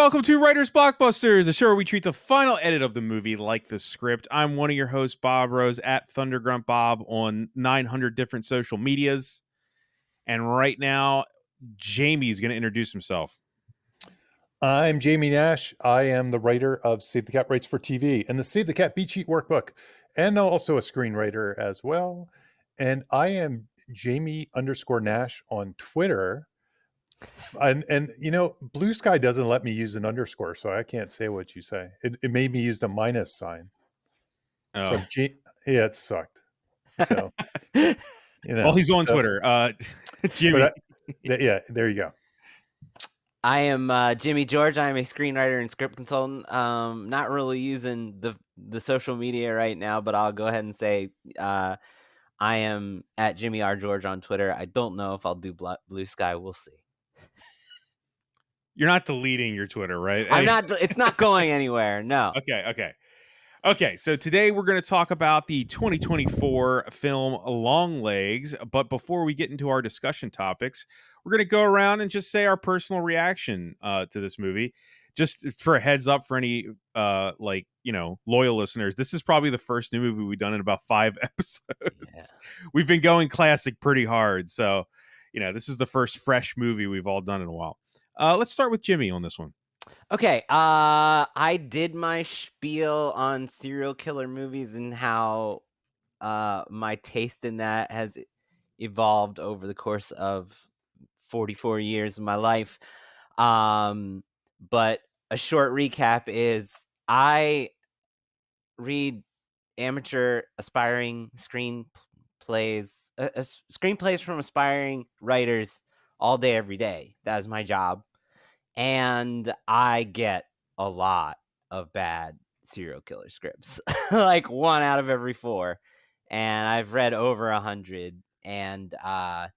welcome to Writer's Blockbusters, a show where we treat the final edit of the movie like the script. I'm one of your hosts, Bob Rose, at Thundergrunt Bob on 900 different social medias. And right now, Jamie's going to introduce himself. I'm Jamie Nash. I am the writer of Save the Cat Writes for TV and the Save the Cat Beat Sheet Workbook, and also a screenwriter as well. And I am Jamie_Nash on Twitter. And you know, Blue Sky doesn't let me use an underscore, so I can't say what you say. It made me use the minus sign. Oh. So yeah, it sucked. So you know, well, he's on Twitter. Jimmy. Yeah, there you go. I am Jimmy George. I am a screenwriter and script consultant. Not really using the social media right now, but I'll go ahead and say I am at Jimmy R. George on Twitter. I don't know if I'll do Blue Sky. We'll see. You're not deleting your Twitter, right? I'm not. It's not going anywhere. No. Okay, so today we're going to talk about the 2024 film Longlegs. But before we get into our discussion topics, we're going to go around and just say our personal reaction to this movie. Just for a heads up for any loyal listeners, this is probably the first new movie we've done in about 5 episodes. Yeah. We've been going classic pretty hard. So, this is the first fresh movie we've all done in a while. Let's start with Jimmy on this one. Okay, I did my spiel on serial killer movies and how my taste in that has evolved over the course of 44 years of my life. But a short recap is I read amateur aspiring screenplays from aspiring writers all day, every day. That is my job. And I get a lot of bad serial killer scripts, like 1 out of every 4. And I've read over 100. And so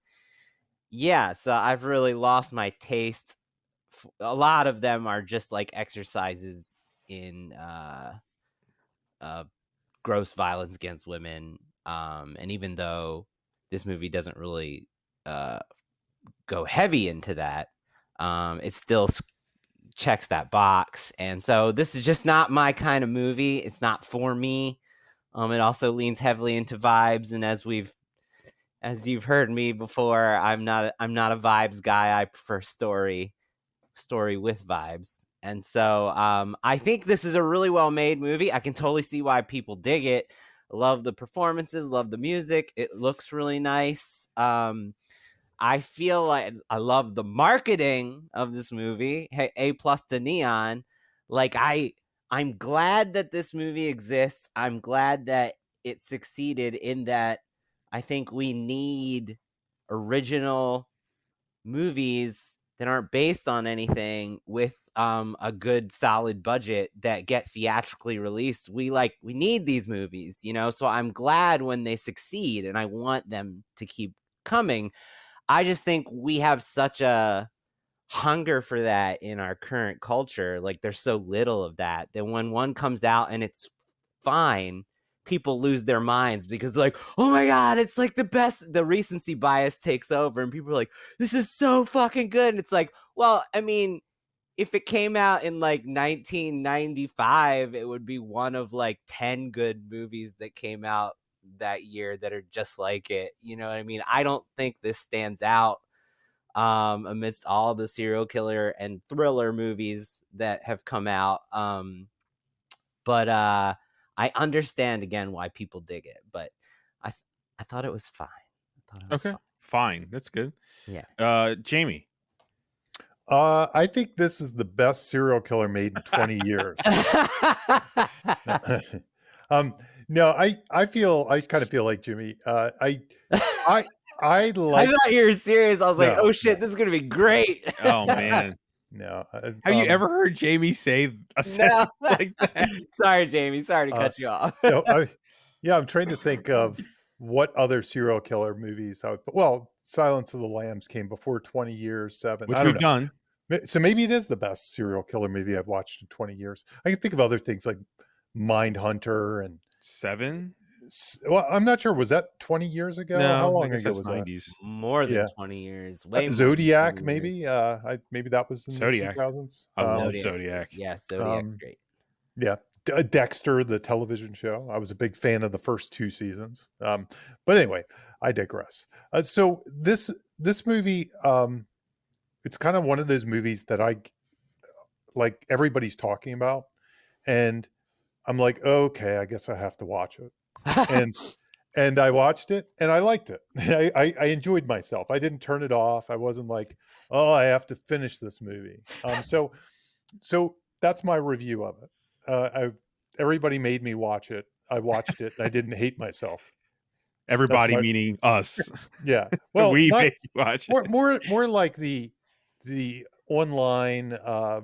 I've really lost my taste. A lot of them are just like exercises in gross violence against women. And even though this movie doesn't really go heavy into that, it still checks that box. And so this is just not my kind of movie. It's not for me. It also leans heavily into vibes. And as you've heard me before, I'm not a vibes guy. I prefer story with vibes. And so I think this is a really well-made movie. I can totally see why people dig it. Love the performances, love the music. It looks really nice. I feel like I love the marketing of this movie. Hey, A+ to Neon. Like I'm glad that this movie exists. I'm glad that it succeeded in that. I think we need original movies that aren't based on anything with a good solid budget that get theatrically released. We need these movies, so I'm glad when they succeed and I want them to keep coming. I just think we have such a hunger for that in our current culture. Like there's so little of that when one comes out and it's fine, people lose their minds because like, oh my God, it's like the best. The recency bias takes over and people are like, this is so fucking good. And it's like, well, I mean, if it came out in like 1995, it would be one of like 10 good movies that came out that year that are just like it. You know what I mean? I don't think this stands out amidst all the serial killer and thriller movies that have come out. But I understand again why people dig it, but I thought it was fine. Fine. That's good. Yeah. Jamie. I think this is the best serial killer made in 20 years. No, I kind of feel like Jimmy. I like. I thought you were serious. I was like, oh shit, this is gonna be great. Oh man. No. Have you ever heard Jamie say a sentence like that? Sorry, Jamie. Sorry to cut you off. So I'm trying to think of what other serial killer movies I would put. Well, Silence of the Lambs came before 20 years, 7. Which we've done. So maybe it is the best serial killer movie I've watched in 20 years. I can think of other things like Mindhunter and 7. Well, I'm not sure. Was that 20 years ago? How No, I long guess ago that's was that? 90s. More than Yeah. 20 years. Way more than Zodiac, 20 years. maybe. Maybe that was in the Zodiac. 2000s. I love Zodiac's great. Zodiac. Yeah, Zodiac's Um, great. yeah, Dexter, the television show. I was a big fan of the first 2 seasons. But anyway, I digress. So this movie, it's kind of one of those movies that I like. Everybody's talking about, and I'm like, okay, I guess I have to watch it. And and I watched it and I liked it. I enjoyed myself. I didn't turn it off. I wasn't like, oh, I have to finish this movie. So that's my review of it. Everybody made me watch it. I watched it. I didn't hate myself. That's Everybody my meaning us. yeah. Well, We not make you watch more it. more like the online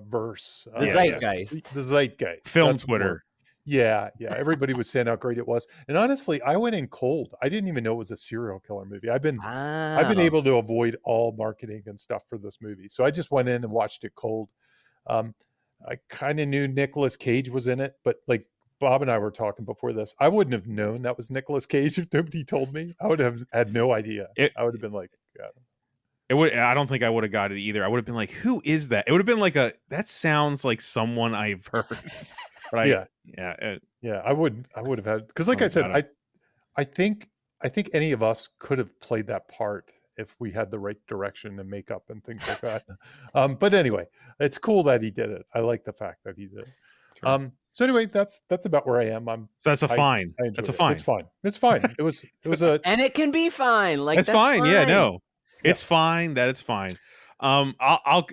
verse, The Yeah, yeah. zeitgeist. the zeitgeist. Film That's more. Twitter. Yeah, yeah. Everybody was saying how great it was, and honestly, I went in cold. I didn't even know it was a serial killer movie. I've been Wow. able to avoid all marketing and stuff for this movie, so I just went in and watched it cold. Um, I kind of knew Nicolas Cage was in it, but like Bob and I were talking before this, I wouldn't have known that was Nicolas Cage if nobody told me. I would have had no idea. I would have been like, yeah. It would. I don't think I would have got it either. I would have been like, "Who is that?" It would have been like that sounds like someone I've heard. But Yeah. yeah. I would have had, because like I said, I think any of us could have played that part if we had the right direction and makeup and things like that. But anyway, it's cool that he did it. I like the fact that he did it. Sure. So anyway, that's about where I am. So that's a fine. I enjoyed That's a it. fine. It's fine. It's fine. It was a And it can be fine. Like That's that's fine. Yeah, no. Yeah. It's fine. That it's fine. I'm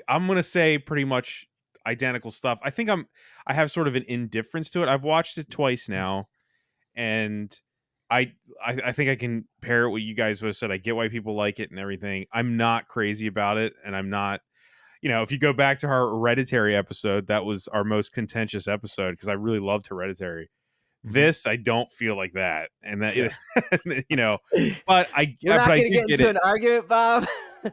gonna say pretty much identical stuff. I have sort of an indifference to it. I've watched it twice now, and I think I can pair it what you guys have said. I get why people like it and everything. I'm not crazy about it, and I'm not. If you go back to our Hereditary episode, that was our most contentious episode because I really loved Hereditary. This I don't feel like that, and that but We're not I gonna get into an argument, Bob.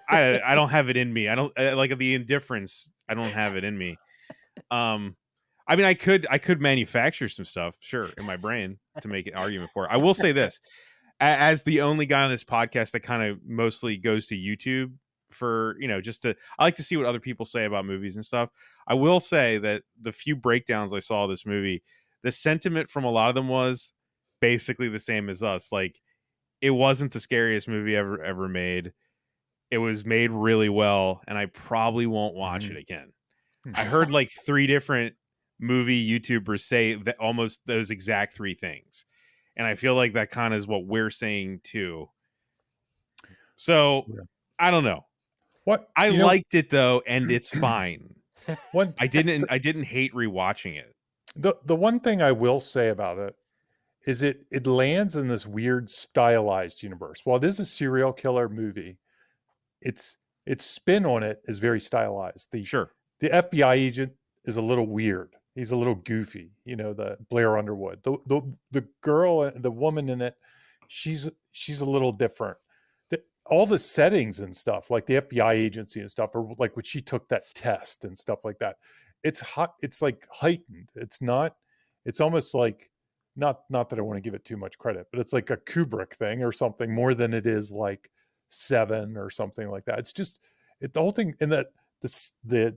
I don't have it in me. I don't like the indifference. I don't have it in me. I mean, I could manufacture some stuff, sure, in my brain to make an argument for it. I will say this, as the only guy on this podcast that kind of mostly goes to YouTube for I like to see what other people say about movies and stuff. I will say that the few breakdowns I saw of this movie, the sentiment from a lot of them was basically the same as us. Like, it wasn't the scariest movie ever made. It was made really well, and I probably won't watch it again. I heard like 3 different movie YouTubers say that almost those exact 3 things. And I feel like that kind of is what we're saying too. So I don't know. What I liked it though, and it's fine. One I didn't hate rewatching it. The one thing I will say about it is it lands in this weird stylized universe. While it is a serial killer movie, its spin on it is very stylized. Sure. The FBI agent is a little weird. He's a little goofy, the Blair Underwood. The girl, the woman in it, she's a little different. All the settings and stuff, like the FBI agency and stuff, or like when she took that test and stuff like that, it's hot. It's like heightened. It's almost like not that I want to give it too much credit, but it's like a Kubrick thing or something more than it is like Seven or something like that. It's just the whole thing, and that the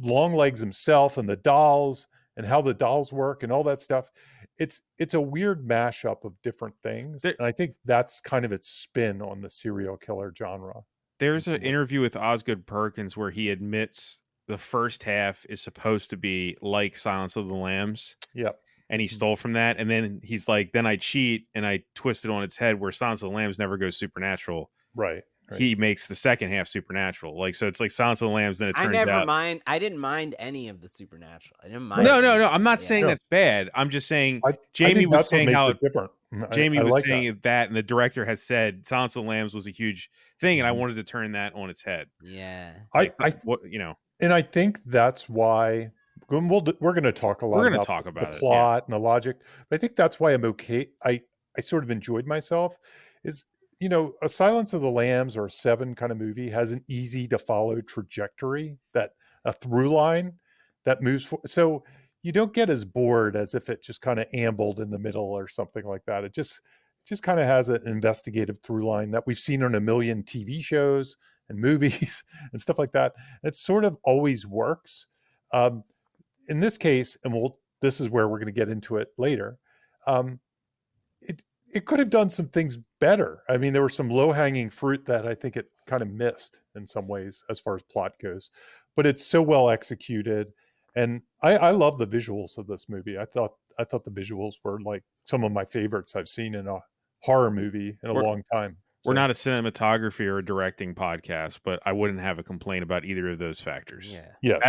Longlegs himself and the dolls and how the dolls work and all that stuff. It's a weird mashup of different things. And I think that's kind of its spin on the serial killer genre. There's an interview with Osgood Perkins where he admits the first half is supposed to be like Silence of the Lambs. Yep. And he stole from that. And then he's like, then I cheat and I twist it on its head where Silence of the Lambs never goes supernatural. Right. He makes the second half supernatural. Like, so it's like Silence of the Lambs, then it turns out. I didn't mind any of the supernatural. I didn't mind. No. I'm not saying that's bad. I'm just saying Jamie was saying how it's different. Jamie was saying that, and the director has said Silence of the Lambs was a huge thing, and I wanted to turn that on its head. Yeah. And I think that's why we're going to talk a lot about the plot and the logic. But I think that's why I'm okay. I sort of enjoyed myself. Is a Silence of the Lambs or a Seven kind of movie has an easy to follow trajectory, that a through line that moves. So you don't get as bored as if it just kind of ambled in the middle or something like that. It just kind of has an investigative through line that we've seen on a million TV shows and movies and stuff like that. It sort of always works. In this case, and this is where we're going to get into it later. It could have done some things better. I mean, there were some low-hanging fruit that I think it kind of missed in some ways as far as plot goes, but it's so well executed. And I love the visuals of this movie. I thought the visuals were like some of my favorites I've seen in a horror movie in a long time. We're not a cinematography or a directing podcast, but I wouldn't have a complaint about either of those factors. Yeah. Yes.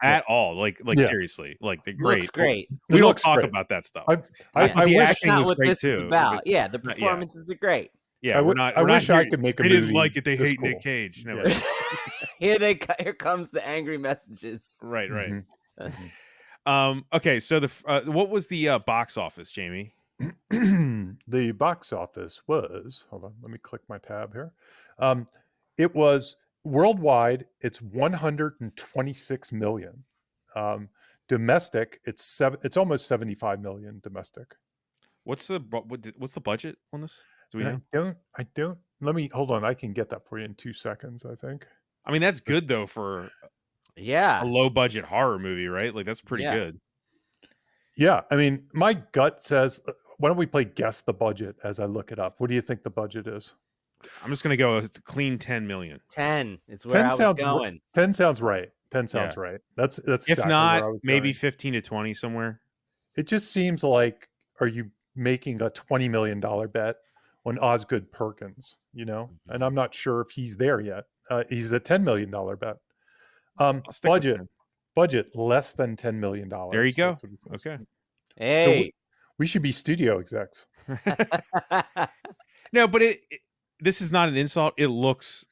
At all. Like seriously, like they're great. Looks great. We don't looks talk great. about that stuff. I The wish acting Not was what great this is too. about. Yeah, the performances are great. Yeah, I we're not. I we're not wish I here- could make a They movie. didn't like it. They this hate cool. Nick Cage. No. Here comes the angry messages. Right. Mhm. Okay. So what was the box office, Jamie? The box office was, hold on, let me click my tab here. It was worldwide, it's 126 million. Domestic, it's almost 75 million domestic. What's the budget on this? Do we And know? I don't, let me, hold on, I can get that for you in 2 seconds, I think. I mean, that's good though for Yeah. a low budget horror movie, right? Like that's pretty Yeah. good. Yeah, I mean, my gut says, why don't we play guess the budget as I look it up? What do you think the budget is? I'm just gonna go with clean 10 million. 10 is where 10 I was sounds going. 10 sounds right. 10 sounds right. That's If exactly not, where I was maybe going. 15 to 20 somewhere. It just seems like, are you making a $20 million bet on Osgood Perkins, And I'm not sure if he's there yet. He's a $10 million bet. I'll stick with 10. Budget less than $10 million. There you go. That's what it says. Okay. Hey. We should be studio execs. No, but this is not an insult. It looks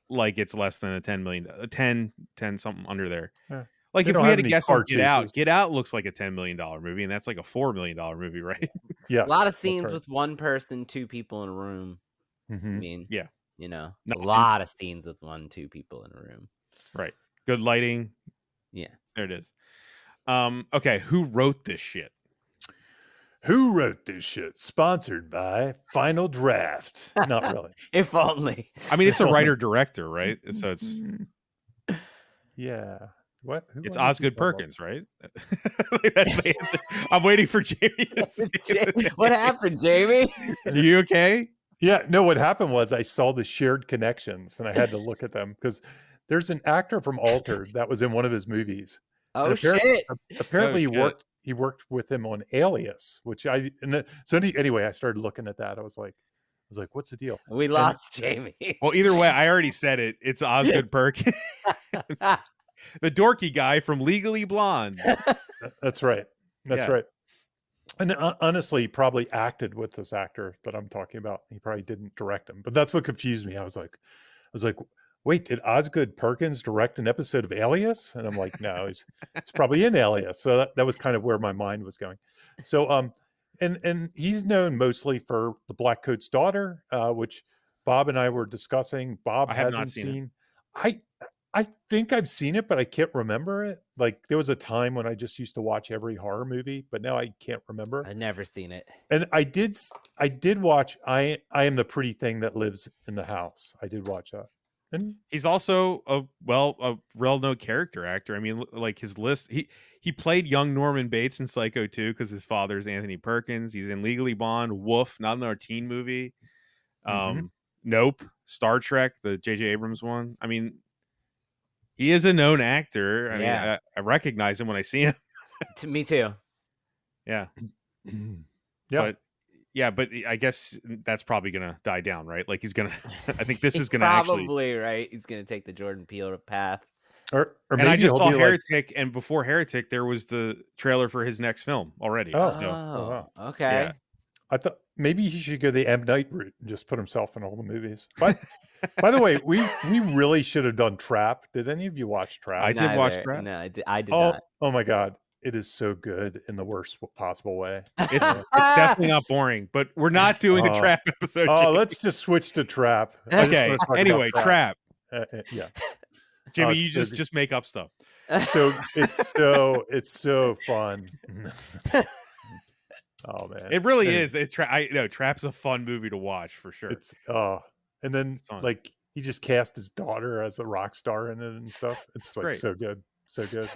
like it's less than a 10 million, 10 something under there. Yeah. Like They if don't we have had to any guess car on Get chases. Out, Get Out looks like a $10 million movie, and that's like a $4 million movie, right? Yes. A lot of that's scenes right. with one person, 2 people in a room. I Mhm. mean, Yeah. a No, lot of scenes with 1-2 people in a room. Right. Good lighting. Yeah. There it is. Okay, who wrote this shit? Who wrote this shit? Sponsored by Final Draft. Not really. If only. I mean, it's a writer director, right? So it's Yeah. What? Who it's are these Osgood people? Perkins, right? That's the answer. I'm waiting for Jamie to say What happened, Jamie? Are you okay? Yeah, no, what happened was I saw the shared connections and I had to look at them because there's an actor from Altered that was in one of his movies. Oh, And apparently, shit. apparently Oh, shit. he worked with him on Alias, which anyway, I started looking at that. I was like, what's the deal? We lost Jamie. Well, either way, I already said it. It's Osgood Perkins, the dorky guy from Legally Blonde. That's right. That's Yeah. right. And honestly, he probably acted with this actor that I'm talking about. He probably didn't direct him, but that's what confused me. I was like, wait, did Osgood Perkins direct an episode of Alias? And I'm like, no, he's probably in Alias. So that was kind of where my mind was going. So, and he's known mostly for The Black Coat's Daughter, which Bob and I were discussing. Bob I have not hasn't seen seen. I think I've seen it, but I can't remember it. Like there was a time when I just used to watch every horror movie, but now I can't remember. I've never seen it. And I did watch I Am the Pretty Thing That Lives in the House. I did watch that. And He's also a well-known character actor. I mean, like his list, he played young Norman Bates in Psycho 2 because his father's Anthony Perkins. He's in Legally Blonde, Woof, not another teen movie. Nope, Star Trek, the J.J. Abrams one. I mean, he is a known actor. I mean, I recognize him when I see him. Me too. Yeah. yeah. But I guess that's probably gonna die down, right? Like he's gonna. I think this He's is gonna probably right. He's gonna take the Jordan Peele path. Or And maybe I just he'll saw be Heretic, and before Heretic, there was the trailer for his next film already. Oh. So, wow. Okay. Yeah. I thought maybe he should go the M. Night route and just put himself in all the movies. But by the way, we really should have done Trap. Did any of you watch Trap? I did watch Neither. Trap. No, I did oh, not. oh my God. It is so good in the worst possible way. It's definitely not boring, but we're not doing a Oh. Trap episode. Oh, Jamie. let's just switch to Trap. I just Okay. wanna talk about Anyway, Trap. Yeah. Jimmy, it's you so just make up stuff. it's so fun. Oh man, It really Anyway, is. Trap's a fun movie to watch for sure. It's and then It's fun. like he just cast his daughter as a rock star in it and stuff. It's like Great. so good, so good.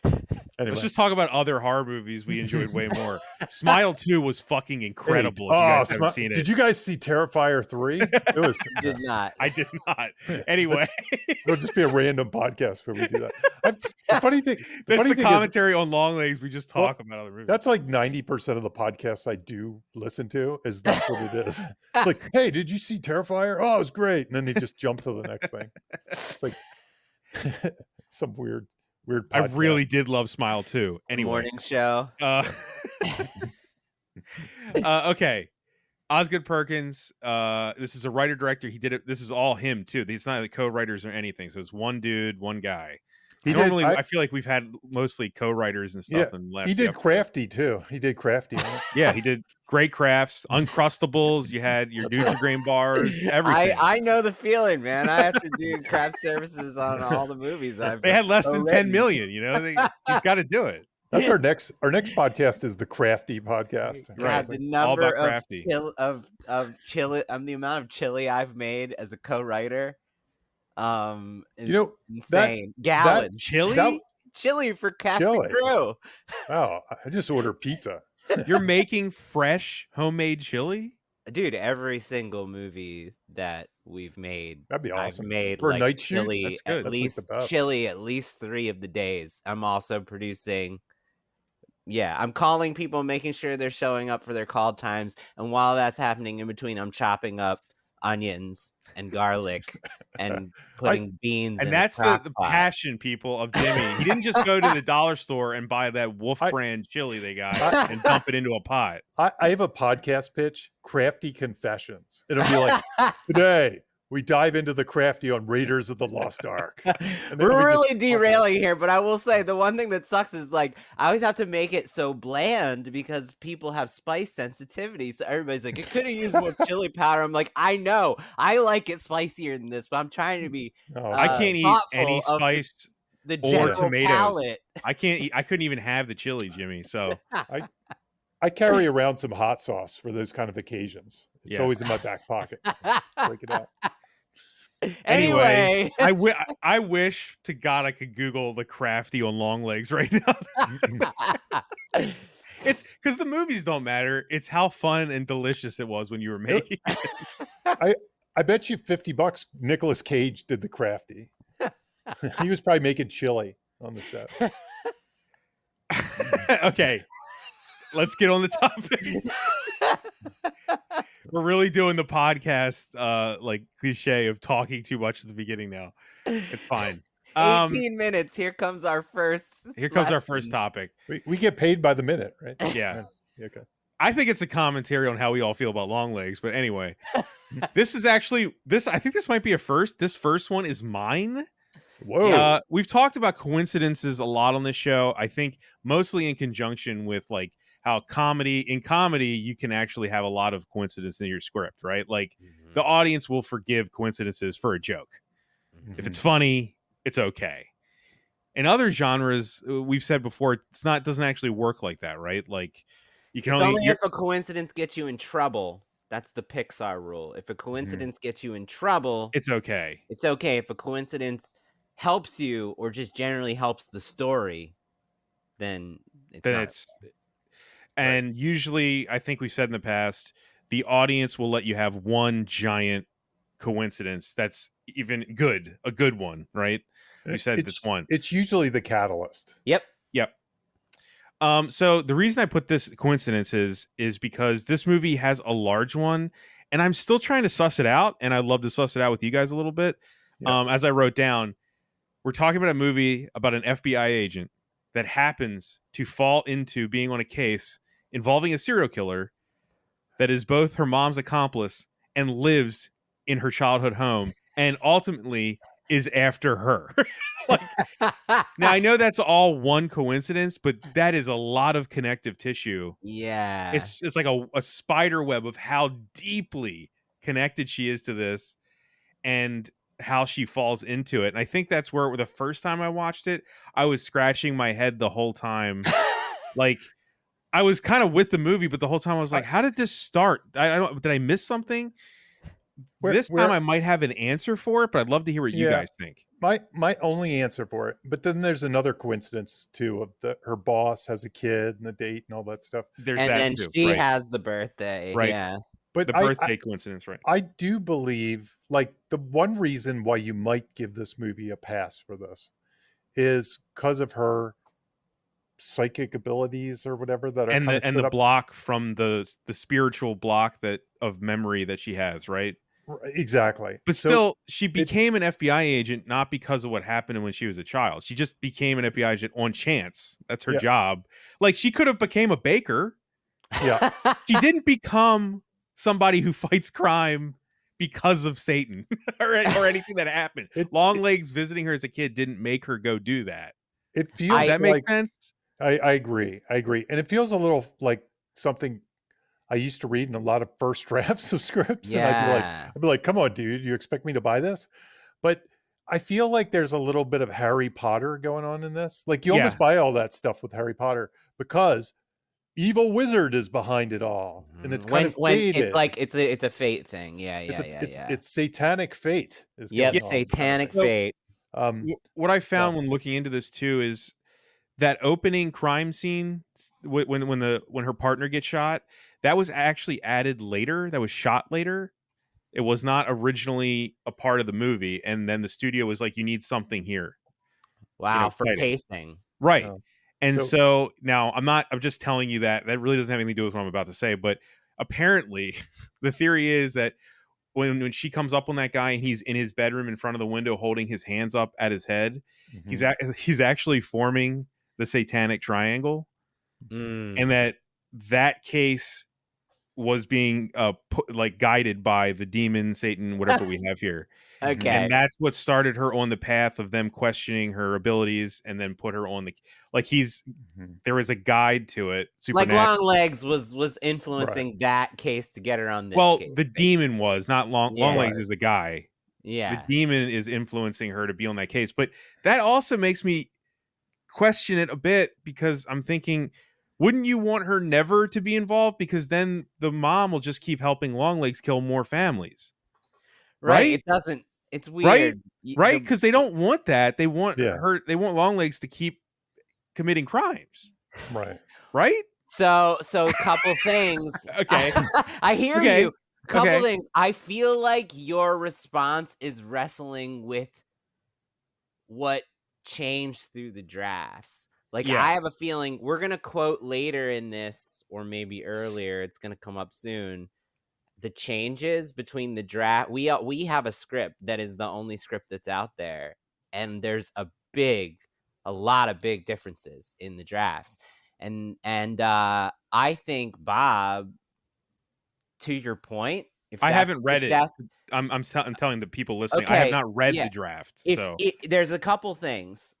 Let's Anyway, just talk about other horror movies we enjoyed way more. Smile 2 was fucking incredible. If you guys haven't seen it, did you guys see Terrifier 3? It was. Did not. I did not. Anyway, It'll just be a random podcast where we do that. The funny thing, that's the is, commentary on Longlegs. We just talk about other movies. that's like 90% of the podcasts I do listen to. Is that's what it is? It's like, hey, did you see Terrifier? Oh, it was great, and then they just jump to the next thing. It's like some weird podcast. I really did love Smile 2. Anyway, Morning show. Okay. Osgood Perkins. This is a writer director. He did it. This is all him too. He's not the co-writers or anything. So it's one dude, one guy. I feel like we've had mostly co-writers and stuff. And left. He did Crafty too. He did Crafty. Yeah, he did Great Crafts, Uncrustables. You had your Nutri-Grain bars, everything. I know the feeling, man. I have to do craft services on all the movies I've. They had less than 10 million. You know, you've got to do it. That's our next podcast is the Crafty podcast. Right. The number of chili, the amount of chili I've made as a co-writer, is insane. Gallons chili for cast and crew. Wow, I just order pizza. You're making fresh homemade chili, dude. Every single movie that we've made, that'd be awesome. I've made for like a night chili shoot. At least chili at least 3 of the days. I'm also producing. Yeah, I'm calling people, making sure they're showing up for their call times. And while that's happening in between, I'm chopping up onions and garlic and putting beans and in that's the passion, people, of Jimmy. He didn't just go to the dollar store and buy that Wolf brand chili they got and dump it into a pot. I have a podcast pitch, Crafty Confessions. It'll be like, today we dive into the Crafty on Raiders of the Lost Ark. We're really derailing here, but I will say the one thing that sucks is like I always have to make it so bland because people have spice sensitivity. So everybody's like, it could have used more chili powder. I'm like, I know, I like it spicier than this, but I'm trying to be. I can't eat any spice the or tomatoes. Palate. I can't eat. I couldn't even have the chili, Jimmy. So I carry around some hot sauce for those kind of occasions. It's always in my back pocket. Break it out. Anyway, I wish to God I could Google the Crafty on Longlegs right now. It's because the movies don't matter. It's how fun and delicious it was when you were making it. I bet you $50 Nicolas Cage did the Crafty. He was probably making chili on the set. Okay, let's get on the topic. We're really doing the podcast like cliche of talking too much at the beginning now. It's fine. 18 minutes. Here comes our first topic. We get paid by the minute, right? Yeah. Okay. I think it's a commentary on how we all feel about Longlegs, but anyway. This is actually I think this might be a first. This first one is mine. Whoa. We've talked about coincidences a lot on this show. I think mostly in conjunction with like how comedy you can actually have a lot of coincidence in your script, right? Like the audience will forgive coincidences for a joke. If it's funny, it's okay. In other genres, we've said before, doesn't actually work like that, right? Like you can only if a coincidence gets you in trouble. That's the Pixar rule. If a coincidence gets you in trouble, it's okay. It's okay. If a coincidence helps you or just generally helps the story, then it's and usually, I think we've said in the past, the audience will let you have one giant coincidence that's even good, a good one, right? We said this one. It's usually the catalyst. Yep. So the reason I put this coincidence is because this movie has a large one, and I'm still trying to suss it out, and I'd love to suss it out with you guys a little bit. Yeah. As I wrote down, we're talking about a movie about an FBI agent that happens to fall into being on a case involving a serial killer that is both her mom's accomplice and lives in her childhood home and ultimately is after her. Now, I know that's all one coincidence, but that is a lot of connective tissue. Yeah. It's like a spider web of how deeply connected she is to this. And how she falls into it. And I think that's where the first time I watched it, I was scratching my head the whole time. Like, I was kind of with the movie, but the whole time I was I, like, how did this start? I don't, did I miss something? This time where I might have an answer for it, but I'd love to hear what you yeah, guys think. my only answer for it. But then there's another coincidence too of her boss has a kid and the date and all that stuff. There's And that then too. she Right. has the birthday. Right. Yeah. But The birthday coincidence, right? I do believe, like, the one reason why you might give this movie a pass for this is because of her psychic abilities or whatever that are And kind the of and set the up. block from the spiritual block that of memory that she has, right? Exactly. But So still, she it, became an FBI agent not because of what happened when she was a child. She just became an FBI agent on chance. That's her yeah, job. Like, she could have became a baker. yeah, She didn't become somebody who fights crime because of Satan or anything that happened. it, it, Longlegs visiting her as a kid didn't make her go do that. it Does feels I that make like, sense? I agree. I agree. And it feels a little like something I used to read in a lot of first drafts of scripts. And yeah. I'd be like, come on, dude, you expect me to buy this? But I feel like there's a little bit of Harry Potter going on in this. Like, you Yeah. almost buy all that stuff with Harry Potter because evil wizard is behind it all. And it's kind of When it's faded. like it's a fate thing. Yeah, It's yeah, yeah. it's satanic fate is Yep, going on kind of satanic thing. So fate. what I Yeah. found when looking into this too is that opening crime scene when her partner gets shot, that was actually added later. That was shot later. It was not originally a part of the movie, and then the studio was like, "You need something here, Wow, for fighting." pacing. Right. Oh. And So so now I'm just telling you that really doesn't have anything to do with what I'm about to say, but apparently the theory is that when she comes up on that guy and he's in his bedroom in front of the window holding his hands up at his head, mhm. he's actually forming the satanic triangle, and Mm. that case was being like guided by the demon, Satan, whatever we have here. Mhm. Okay. And that's what started her on the path of them questioning her abilities and then put her on the, like, Mhm. there was a guide to it, Like supernatural. Longlegs was Right. influencing that case to get her on this Well, case. the demon was not Yeah. Longlegs is the guy. The Yeah. demon is influencing her to be on that case. But that also makes me question it a bit, because I'm thinking, wouldn't you want her never to be involved? Because then the mom will just keep helping Longlegs kill more families. Right. Right? It doesn't it's Right? weird. Right? Because they don't want that. They want Yeah. they want Longlegs to keep committing crimes. Right. Right? So couple things. Okay. I hear Okay. you. Couple Okay. things. I feel like your response is wrestling with what changed through the drafts. Like, Yeah. I have a feeling we're gonna quote later in this, or maybe earlier, it's gonna come up soon, the changes between the draft. We have a script that is the only script that's out there, and there's a lot of big differences in the drafts. And I think, Bob, to your point, I haven't read if it. that's I'm telling the people listening, I have okay, not read yeah. the draft. If So there's a couple things.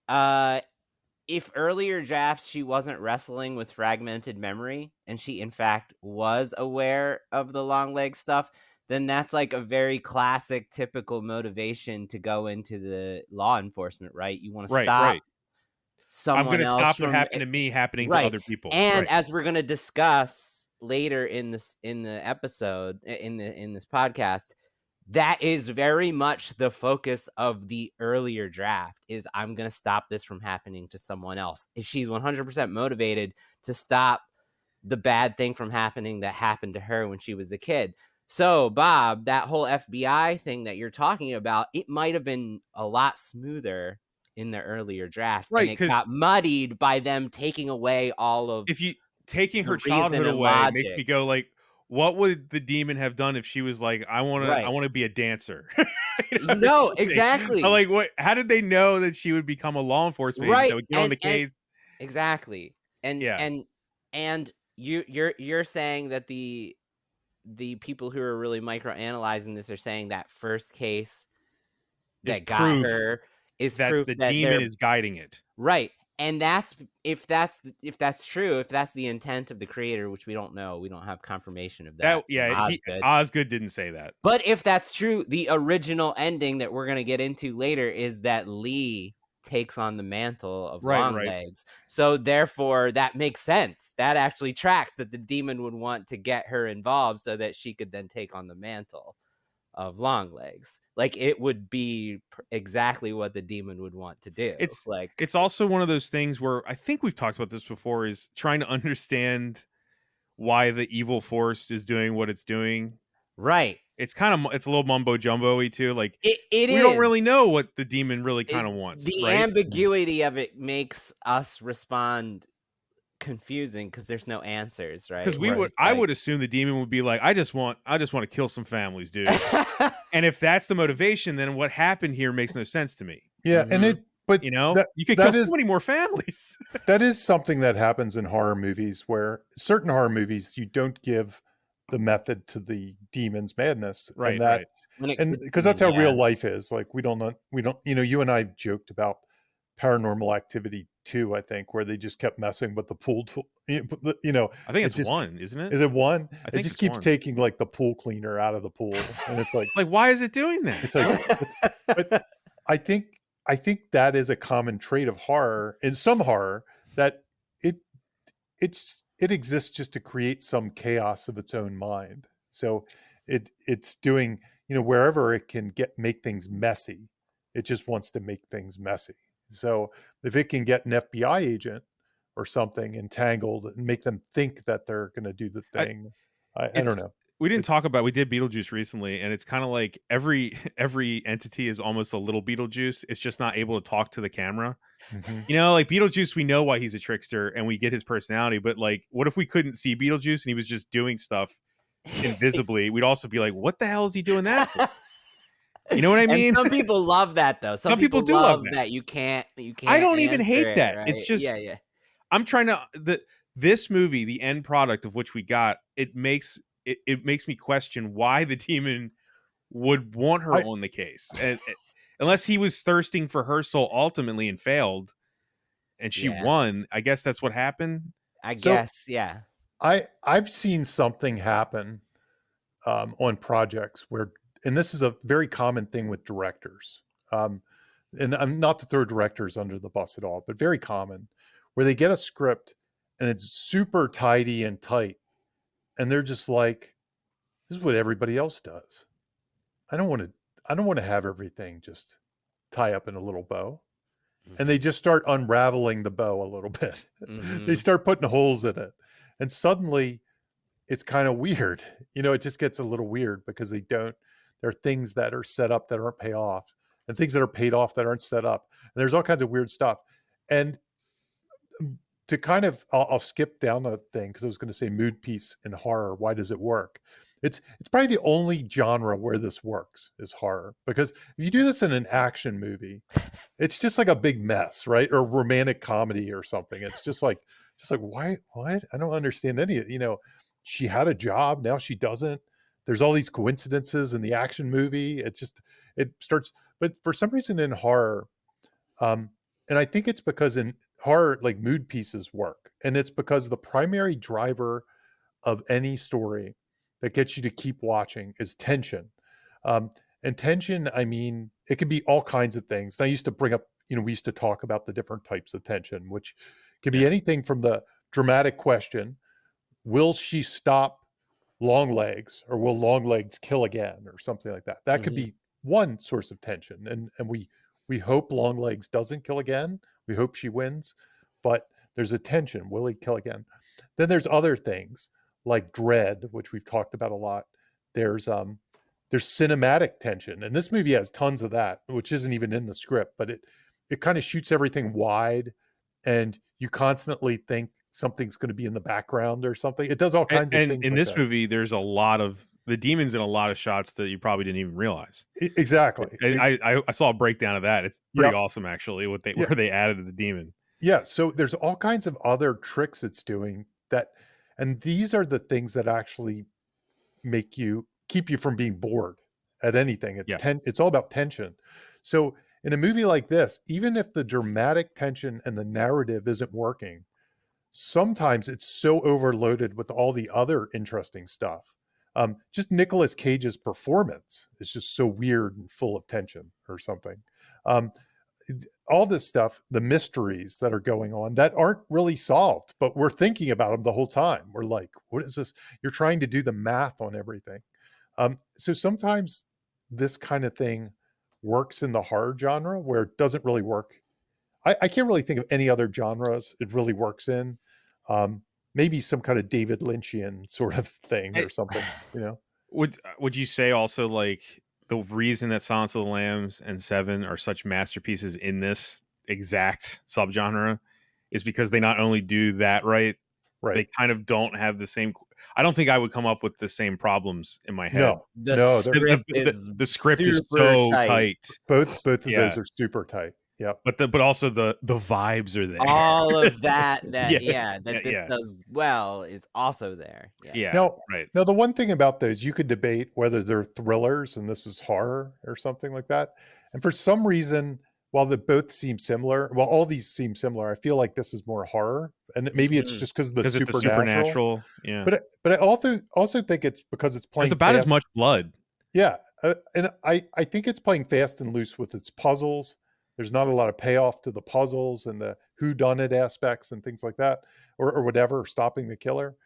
If earlier drafts she wasn't wrestling with fragmented memory and she in fact was aware of the long leg stuff, then that's like a very classic typical motivation to go into the law enforcement, right? You want to right, stop right. I'm someone gonna else stop what from happened to me happening to right. other people. And Right. as we're going to discuss later in the episode in this podcast, that is very much the focus of the earlier draft is I'm going to stop this from happening to someone else. She's 100% motivated to stop the bad thing from happening that happened to her when she was a kid. So, Bob, that whole FBI thing that you're talking about, it might have been a lot smoother in the earlier drafts, and Right, it because got muddied by them taking away all of if you taking the her reason childhood and away makes logic. me go like, what would the demon have done if she was like, I Right. want to be a dancer, or No, something? exactly. Like, what? How did they know that she would become a law enforcement agent Right. that would get on the And case? exactly. And Yeah, and and you're saying that the people who are really microanalyzing this are saying that first case is that got proof her is that proof the that demon they're is guiding it. right. And that's if that's true, if that's the intent of the creator, which we don't know, we don't have confirmation of That that from yeah, Osgood. Osgood didn't say that. But if that's true, the original ending that we're gonna get into later is that Lee takes on the mantle of Right, right. Longlegs. So therefore, that makes sense. That actually tracks that the demon would want to get her involved so that she could then take on the mantle of Longlegs. Like, it would be exactly what the demon would want to do. It's Like, it's also one of those things where I think we've talked about this before, is trying to understand why the evil force is doing what it's doing. right. It's a little mumbo jumbo-y too. Like, It we don't really is. know what the demon really kind of wants, The right? ambiguity of it makes us respond confusing because there's no answers, right? Because I would assume the demon would be like, I just want to kill some families, dude. And if that's the motivation, then what happened here makes no sense to me. Yeah, and Mhm. but You know, that you could that kill is so many more families. that is something that happens in horror movies, where certain horror movies you don't give the method to the demon's madness, Right, right. and because that's how real life is. Like, we don't, you and I joked about Paranormal Activity 2, I think, where they just kept messing with the pool tool. I think it it's just one, isn't it? is it one? I It think just it's keeps one. taking like the pool cleaner out of the pool, and it's like, Like, why is it doing that? it's like, but I think that is a common trait of horror, in some horror, that it it exists just to create some chaos of its own mind. So it's doing, wherever it can make things messy, it just wants to make things messy. So if it can get an FBI agent or something entangled and make them think that they're going to do the I, thing, I don't it's know. we didn't talk about we did Beetlejuice recently, and it's kind of like every entity is almost a little Beetlejuice. It's just not able to talk to the camera. Mhm. You know, like Beetlejuice, we know why he's a trickster and we get his personality, but like, what if we couldn't see Beetlejuice and he was just doing stuff invisibly? We'd also be like, what the hell is he doing that for? You know what I And mean? some people love that though. Some Some people people do love love that. that you can't I don't even answer hate it, that. It's right? Yeah, just yeah. I'm trying to this movie, the end product of which we got, it makes me question why the demon would want her I on the case, and unless he was thirsting for her soul ultimately and failed, and she Yeah. won. I guess that's what happened. I so guess, yeah. I've seen something happen on projects where, and this is a very common thing with directors, um, and I'm not to throw directors under the bus at all, but very common, where they get a script and it's super tidy and tight, and they're just like, this is what everybody else does. I don't want to have everything just tie up in a little bow. And they Mhm. just start unraveling the bow a little bit. They Mhm. start putting holes in it, and suddenly it's kind of weird. It just gets a little weird because there are things that are set up that aren't pay off, and things that are paid off that aren't set up. And there's all kinds of weird stuff. And to kind of, I'll skip down the thing because I was going to say mood piece in horror. Why does it work? It's probably the only genre where this works is horror, because if you do this in an action movie, it's just like a big mess, right? Or romantic comedy or something. It's just like why, what? I don't understand any of it. She had a job, now she doesn't. There's all these coincidences in the action movie. It starts, but for some reason in horror, um, and I think it's because in horror, like, mood pieces work, and it's because the primary driver of any story that gets you to keep watching is tension. Um, and tension, I mean, it can be all kinds of things. And I used to bring up, we used to talk about the different types of tension, which can be Yeah. anything from the dramatic question, will she stop Longlegs, or will Longlegs kill again, or something like that. That could Mhm. be one source of tension. And we hope Longlegs doesn't kill again. We hope she wins, but there's a tension. Will he kill again? Then there's other things like dread, which we've talked about a lot. There's cinematic tension, and this movie has tons of that, which isn't even in the script, but it kind of shoots everything wide, and you constantly think something's going to be in the background or something. It does all kinds of And things in like this that. movie, there's a lot of the demons in a lot of shots that you probably didn't even realize. Exactly. I saw a breakdown of that. It's pretty Yep. awesome, actually, what they Yeah. where they added to the demon. Yeah. So there's all kinds of other tricks it's doing that, and these are the things that actually keep you from being bored at anything. Yeah. It's all about tension. So in a movie like this, even if the dramatic tension and the narrative isn't working, sometimes it's so overloaded with all the other interesting stuff. Just Nicolas Cage's performance is just so weird and full of tension or something. Um, all this stuff, the mysteries that are going on that aren't really solved, but we're thinking about them the whole time. We're like, what is this? You're trying to do the math on everything. So sometimes this kind of thing works in the horror genre where it doesn't really work. I can't really think of any other genres it really works in. Um, Maybe some kind of David Lynchian sort of thing or something, you know? Would you say also like the reason that Silence of the Lambs and Seven are such masterpieces in this exact subgenre is because they not only do that right, they Right. kind of don't have the same. I don't think I would come up with the same problems in my head. No, The no, they're script is The script is super so tight. tight. both of Yeah, those are super tight. Yep. but also the vibes are there. All of that Yes. that this Yeah. does well is also there. Yes. Yeah. Now, Right. now the one thing about those, you could debate whether they're thrillers and this is horror or something like that. And for some reason, while they both seem similar, well, all these seem similar, I feel like this is more horror. And maybe it's Mhm. just because of the Because it's a supernatural. supernatural. Yeah. But I also think it's because it's There's playing about as fast. much blood. Yeah, and I think it's playing fast and loose with its puzzles. There's not a lot of payoff to the puzzles and the whodunit aspects and things like that, or whatever, stopping the killer.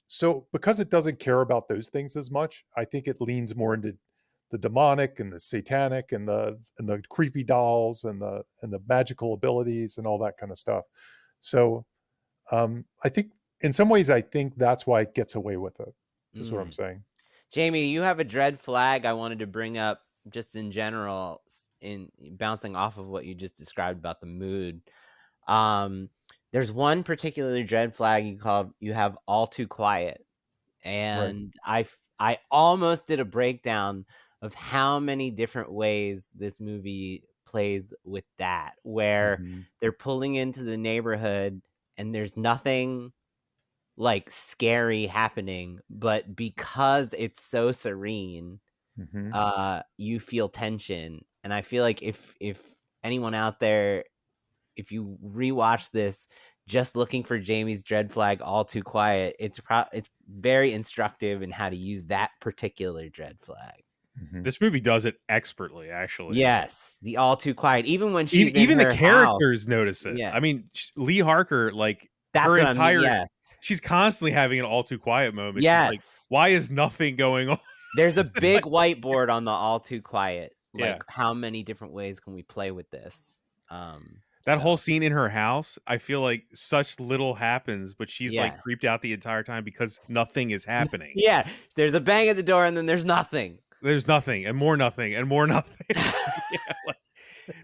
So because it doesn't care about those things as much, I think it leans more into the demonic and the satanic and the creepy dolls and the magical abilities and all that kind of stuff. So I think in some ways, I think that's why it gets away with it. Is what I'm Mm. saying. Jamie, you have a dread flag I wanted to bring up just in general, in bouncing off of what you just described about the mood. There's one particular dread flag you have all too quiet, Right. and I almost did a breakdown of how many different ways this movie plays with that, where Mhm. they're pulling into the neighborhood and there's nothing like scary happening, but because it's so serene, Mhm. you feel tension. And I feel like if anyone out there, if you rewatch this just looking for Jamie's dread flag all too quiet, it's very instructive in how to use that particular dread flag. Mhm. This movie does it expertly, actually. Yes, the all too quiet, even when she's in Even the her house. characters notice it. Yeah, I mean, Lee Harker, like that's her what I mean. entire, Yes, she's constantly having an all too quiet moment. She's like, yes. why is nothing going on? There's a big whiteboard on the all too quiet. Yeah. Like, how many different ways can we play with this? That whole So scene in her house, I feel like such little happens, but she's like yeah, creeped out the entire time because nothing is happening. yeah. There's a bang at the door, and then there's nothing. There's nothing and more nothing and more nothing. Yeah, like,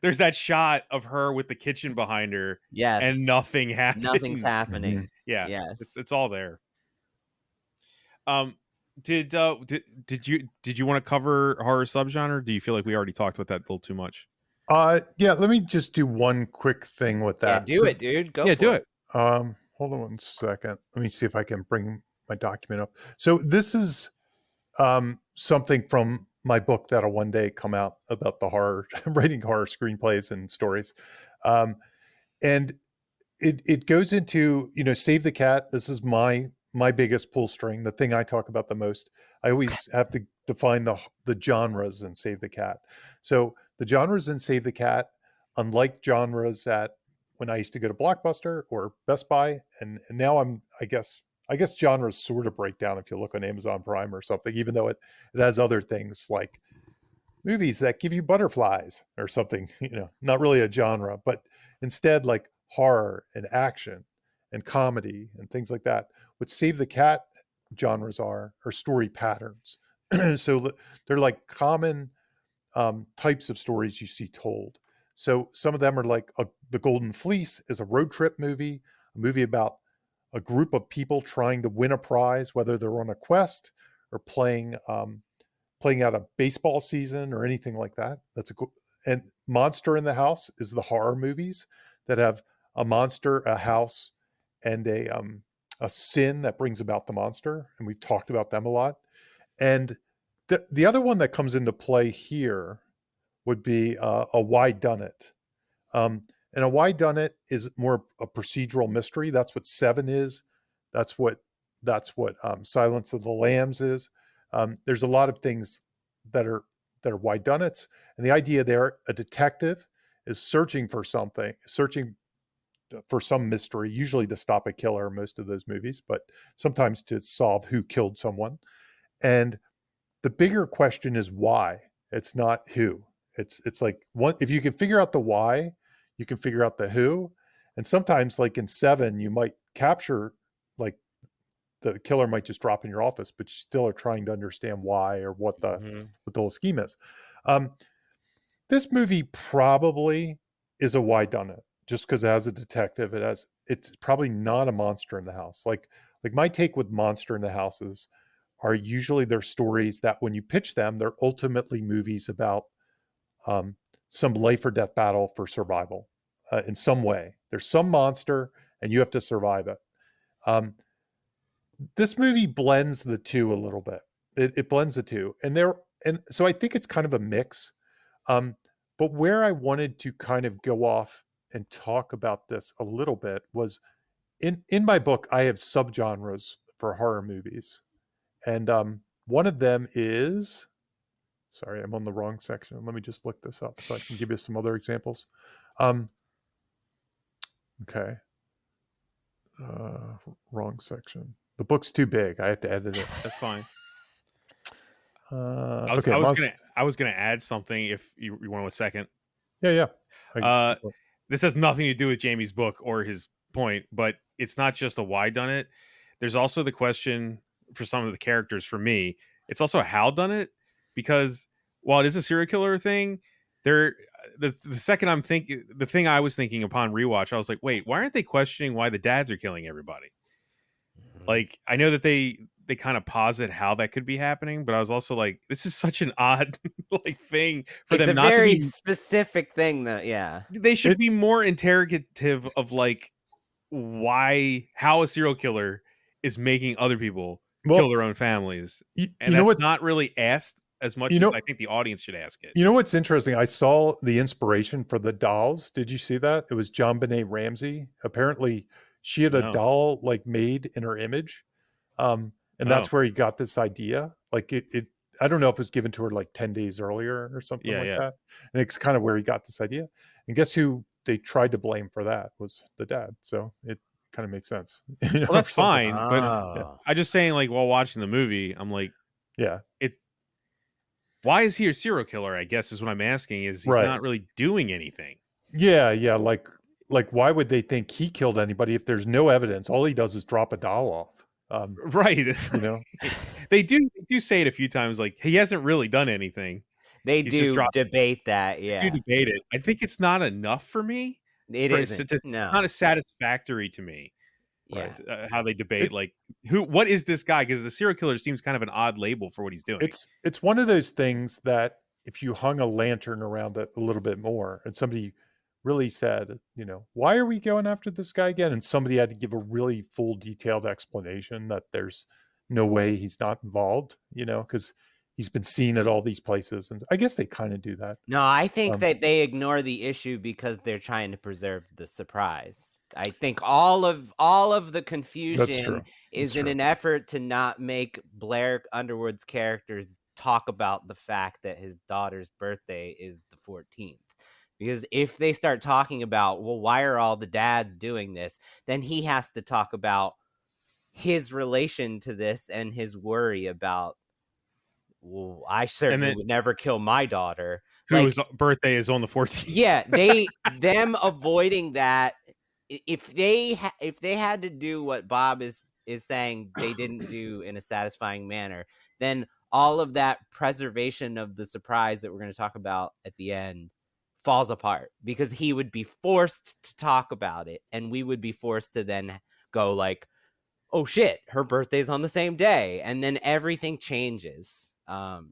there's that shot of her with the kitchen behind her and Yes, nothing happens. nothing's Mhm. happening. Yeah, Yes. it's all there. Um, did you want to cover horror subgenre? Do you feel like we already talked about that a little too much? Yeah, let me just do one quick thing with Yeah, that. do it, dude. Go Yeah, for do it. it. Hold on one second. Let me see if I can bring my document up. So this is something from my book that'll one day come out about the horror, writing horror screenplays and stories. Um, and it goes into, Save the Cat. This is my biggest pull string, the thing I talk about the most. I always have to define the genres in Save the Cat. So the genres in Save the Cat, unlike genres at when I used to go to Blockbuster or Best Buy, and now I guess genres sort of break down if you look on Amazon Prime or something, even though it has other things like movies that give you butterflies or something, not really a genre, but instead like horror and action and comedy and things like that. What Save the Cat genres are story patterns. So they're like common types of stories you see told. So some of them are like The Golden Fleece is a road trip movie, a movie about a group of people trying to win a prize, whether they're on a quest or playing out a baseball season or anything like that. And Monster in the House is the horror movies that have a monster, a house, and a sin that brings about the monster. And we've talked about them a lot. And the other one that comes into play here would be a whodunit. And a whodunit is more a procedural mystery. That's what Seven is. That's what Silence of the Lambs is. There's a lot of things that are whodunits, and the idea there, a detective is searching for something, searching for some mystery, usually to stop a killer in most of those movies, but sometimes to solve who killed someone. And the bigger question is why. It's not who. It's like one, if you can figure out the why, you can figure out the who. And sometimes, like in Seven, you might capture, like, the killer might just drop in your office, but you still are trying to understand why or what the whole scheme is. This movie probably is a whodunit, just because it has a detective. It's probably not a monster in the house. Like my take with monster in the houses are usually they're stories that when you pitch them, they're ultimately movies about some life or death battle for survival in some way. There's some monster and you have to survive it. This movie blends the two a little bit. It blends the two, and so I think it's kind of a mix. But where I wanted to kind of go off and talk about this a little bit was in my book, I have subgenres for horror movies. And one of them is, sorry, I'm on the wrong section. Let me just look this up so I can give you some other examples. Okay. Wrong section. The book's too big. I have to edit it. That's fine. Okay. I was gonna add something if you want a second. Yeah. This has nothing to do with Jamie's book or his point, but it's not just a why done it. There's also the question for some of the characters. For me, it's also a how done it, because while it is a serial killer thing, the second I'm thinking, the thing I was thinking upon rewatch, I was like, wait, why aren't they questioning why the dads are killing everybody? Like, I know that they kind of posit how that could be happening, but I was also like, this is such an odd like thing for It's them a not to very be. specific thing that, yeah. They should be more interrogative of like how a serial killer is making other people kill their own families, and you know that's what? not really asked as much You as know, I think the audience should ask it. you know what's interesting? I saw the inspiration for the dolls. Did you see that? It was John Benet Ramsey. Apparently, she had a No. doll like made in her image, and that's where he got this idea. Like it. I don't know if it was given to her like 10 days earlier or something like that. And it's kind of where he got this idea. And guess who they tried to blame for that was the dad. So it kind of makes sense. Well, that's fine, but Oh. I'm just saying, like, while watching the movie, I'm like, yeah, why is he a serial killer? I guess is what I'm asking. Is he's not really doing anything? Yeah. Like why would they think he killed anybody if there's no evidence? All he does is drop a doll off. Right. You know, they do say it a few times, like he hasn't really done anything. They He's just do debate that, They yeah. do debate it. I think it's not enough for me. It isn't. It's No. not as satisfactory to me. Yeah. Right. How they debate, like, what is this guy? Because the serial killer seems kind of an odd label for what he's doing. It's one of those things that if you hung a lantern around it a little bit more and somebody really said, you know, why are we going after this guy again? And somebody had to give a really full detailed explanation that there's no way he's not involved, you know, because he's been seen at all these places. And I guess they kind of do that. No, I think that they ignore the issue because they're trying to preserve the surprise. I think all of the confusion is in an effort to not make Blair Underwood's characters talk about the fact that his daughter's birthday is the 14th. Because if they start talking about, well, why are all the dads doing this? Then he has to talk about his relation to this and his worry about, well, I certainly would never kill my daughter. Whose birthday is on the 14th. Yeah, them avoiding that. If they had to do what Bob is saying they didn't do in a satisfying manner, then all of that preservation of the surprise that we're going to talk about at the end falls apart, because he would be forced to talk about it and we would be forced to then go like, oh shit, her birthday's on the same day, and then everything changes.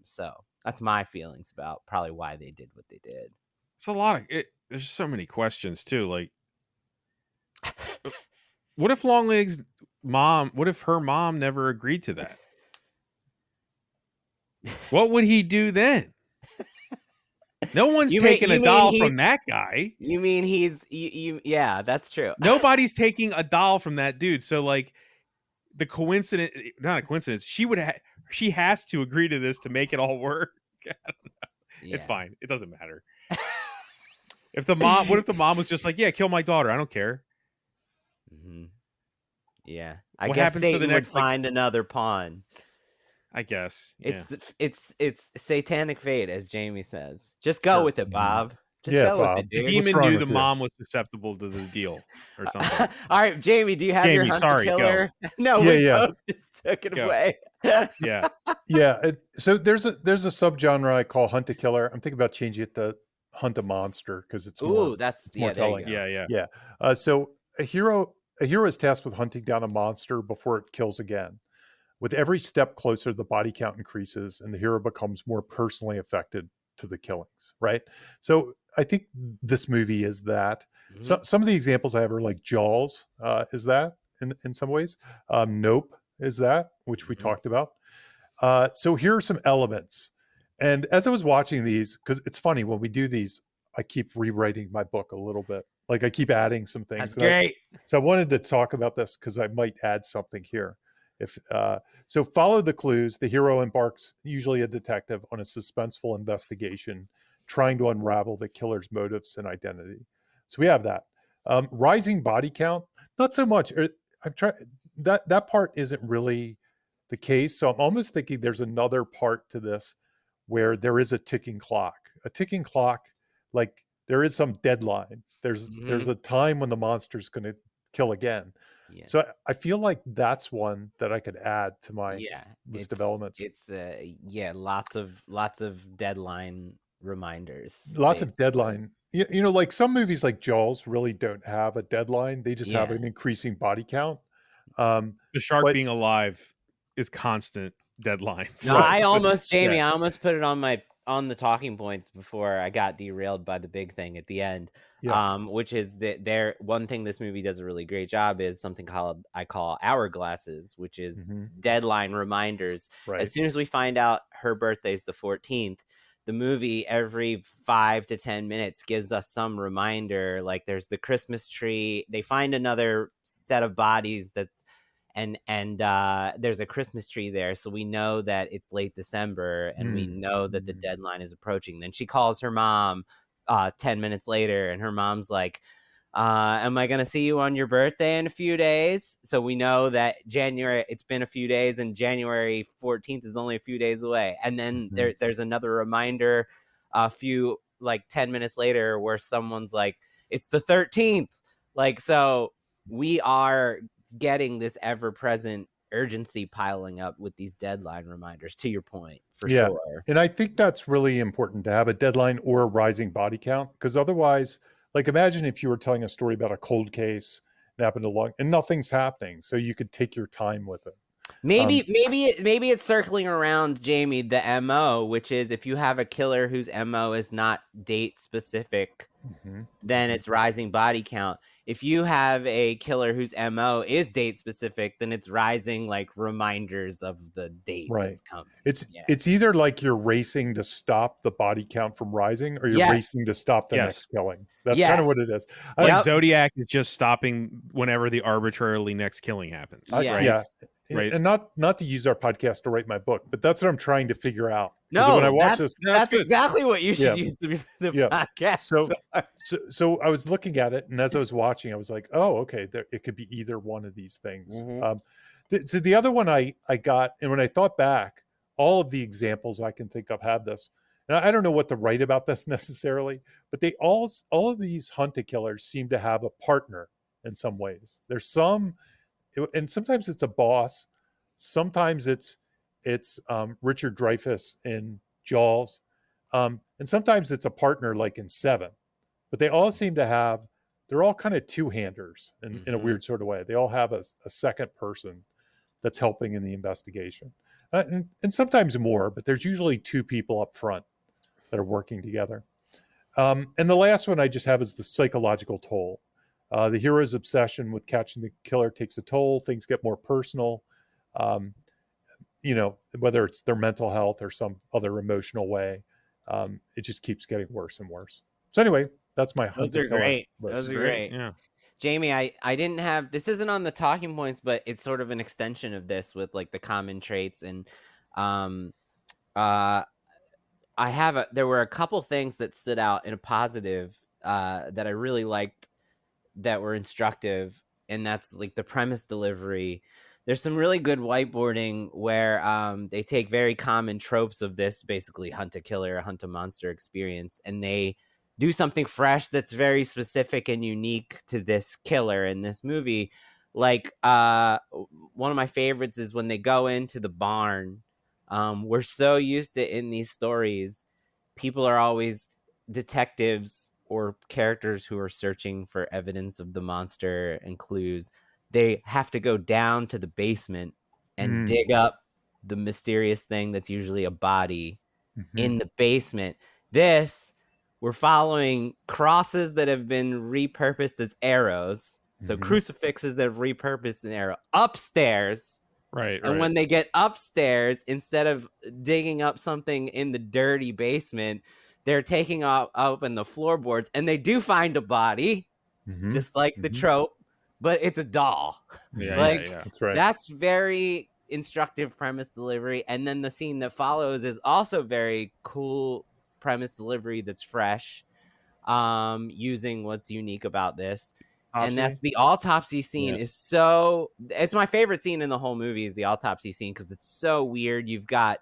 So that's my feelings about probably why they did what they did. It's a lot of it. There's so many questions too. Like, what if Longlegs' mom? What if her mom never agreed to that? What would he do then? No one's You mean taking a you mean doll he's from that guy. you mean he's yeah, that's true. Nobody's taking a doll from that dude. So like the coincidence, not a coincidence. She has to agree to this to make it all work. It's Yeah. fine. It doesn't matter. If the mom, what if the mom was just like, yeah, kill my daughter. I don't care. Mhm. Yeah. I What guess happens for the Satan would next, like, find another pawn. I guess. It's Yeah. it's satanic fate, as Jamie says. Just go Sure. with it, Bob. Just Yeah, go with Bob. it, The dude. What's demon wrong knew with the you? mom was susceptible to the deal or something. All right, Jamie, do you have your Jamie, hunt a sorry, go. killer? No, Yeah, we yeah. both just took it Go. away. Yeah. Yeah. So there's a subgenre I call hunt a killer. I'm thinking about changing it to hunt a monster because it's more Ooh, that's more yeah, there you telling. go. Yeah. Yeah. Yeah. So a hero is tasked with hunting down a monster before it kills again. With every step closer, the body count increases and the hero becomes more personally affected to the killings, right? So I think this movie is that. So Mhm. some of the examples I have are like Jaws, is that in some ways. Nope is that, which we Mhm. talked about. So here are some elements. And as I was watching these, because it's funny when we do these, I keep rewriting my book a little bit. Like I keep adding some things. That's great. So I wanted to talk about this because I might add something here. If so, follow the clues. The hero embarks, usually a detective, on a suspenseful investigation, trying to unravel the killer's motives and identity. So we have that. Rising body count, not so much. I'm trying that part isn't really the case. So I'm almost thinking there's another part to this where there is a ticking clock. A ticking clock, like there is some deadline. There's Mhm. a time when the monster's going to kill again. Yeah. So I feel like that's one that I could add to my Yeah. list of elements. It's yeah, lots of deadline reminders. Lots of Basically. deadline. You know, like some movies like Jaws really don't have a deadline. They just have Yeah. an increasing body count. Um, The shark but being alive is constant deadlines. No, Right. Jamie, Yeah. I almost put it on the talking points before I got derailed by the big thing at the end. Yeah. Which is that there one thing this movie does a really great job is something called I call hourglasses, which is Mhm. deadline reminders. Right. As soon as we find out her birthday's the 14th, the movie every 5 to 10 minutes gives us some reminder. Like there's the Christmas tree. They find another set of bodies that's and there's a Christmas tree there, so we know that it's late December, and we know that the deadline is approaching. Then she calls her mom 10 minutes later, and her mom's like, am I gonna see you on your birthday in a few days? So we know that it's been a few days, and January 14th is only a few days away. And then there's another reminder a few, like 10 minutes later, where someone's like, it's the 13th. Like, so we are getting this ever-present urgency piling up with these deadline reminders, to your point, for sure. And I think that's really important to have a deadline or a rising body count, because otherwise, like imagine if you were telling a story about a cold case that happened and nothing's happening, so you could take your time with it. Maybe it's circling around, Jamie, the MO, which is if you have a killer whose MO is not date specific, then it's rising body count. If you have a killer whose MO is date specific, then it's rising like reminders of the date that's coming. It's either like you're racing to stop the body count from rising, or you're racing to stop the next killing. That's kind of what it is. Like Zodiac is just stopping whenever the arbitrarily next killing happens. Right? Yeah. Right. And not to use our podcast to write my book, but that's what I'm trying to figure out. No, when I watch that's exactly what you should use the podcast. So I was looking at it, and as I was watching, I was like, oh, okay, it could be either one of these things. So the other one I got, and when I thought back, all of the examples I can think of have this. And I don't know what to write about this necessarily, but they all of these hunted killers seem to have a partner in some ways. There's some, and sometimes it's a boss, sometimes it's Richard Dreyfuss in Jaws, and sometimes it's a partner like in Seven. But they all seem to have, they're all kind of two-handers in a weird sort of way. They all have a second person that's helping in the investigation, and sometimes more, but there's usually two people up front that are working together. And the last one I just have is the psychological toll. The hero's obsession with catching the killer takes a toll. Things get more personal, whether it's their mental health or some other emotional way. it just keeps getting worse and worse. So anyway, that's my Those hunted are killer great. list. Those are Great. great. Yeah. Jamie, I didn't have, this isn't on the talking points, but it's sort of an extension of this with like the common traits. And uh there were a couple things that stood out in a positive that I really liked, that were instructive, and that's like the premise delivery. There's some really good whiteboarding where they take very common tropes of this basically hunt a killer, hunt a monster experience, and they do something fresh that's very specific and unique to this killer in this movie. Like one of my favorites is when they go into the barn. We're so used to, in these stories, people are always detectives or characters who are searching for evidence of the monster and clues. They have to go down to the basement and dig up the mysterious thing that's usually a body in the basement. This, we're following crosses that have been repurposed as arrows. So crucifixes that have repurposed as an arrow upstairs. Right. And when they get upstairs, instead of digging up something in the dirty basement, they're taking open the floorboards, and they do find a body, just like the trope, but it's a doll. Yeah. Like, Yeah. That's right. that's very instructive premise delivery. And then the scene that follows is also very cool premise delivery that's fresh, using what's unique about this. And that's the autopsy scene. Is so, it's my favorite scene in the whole movie, is the autopsy scene, because it's so weird. You've got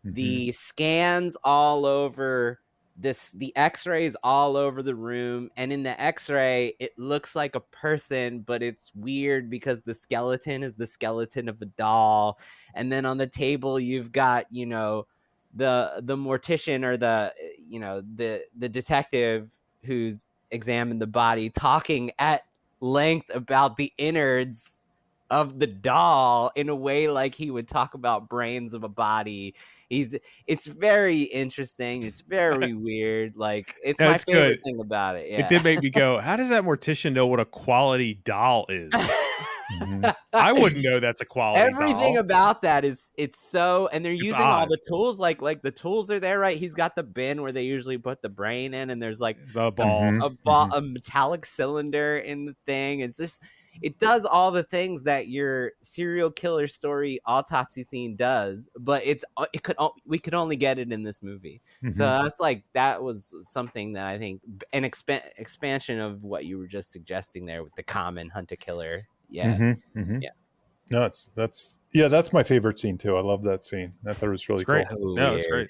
the scans all over this, the x-rays all over the room, and in the x-ray it looks like a person, but it's weird because the skeleton is the skeleton of a doll. And then on the table you've got, you know, the mortician, or the, you know, the detective who's examined the body, talking at length about the innards of the doll in a way like he would talk about brains of a body. It's very interesting. It's very weird. Like, it's my favorite thing about it. Yeah. It did make me go, how does that mortician know what a quality doll is? I wouldn't know that's a quality Everything doll. about that is, it's so, and they're using all odd. the tools, like the tools are there, right? He's got the bin where they usually put the brain in, and there's like The ball. a metallic cylinder in the thing. It's just, it does all the things that your serial killer story autopsy scene does, but we could only get it in this movie. So that's like, that was something that I think an expansion of what you were just suggesting there with the common hunter killer. Yeah. Yeah. No, that's my favorite scene too. I love that scene. I thought it was really It's great. cool. No, it's great.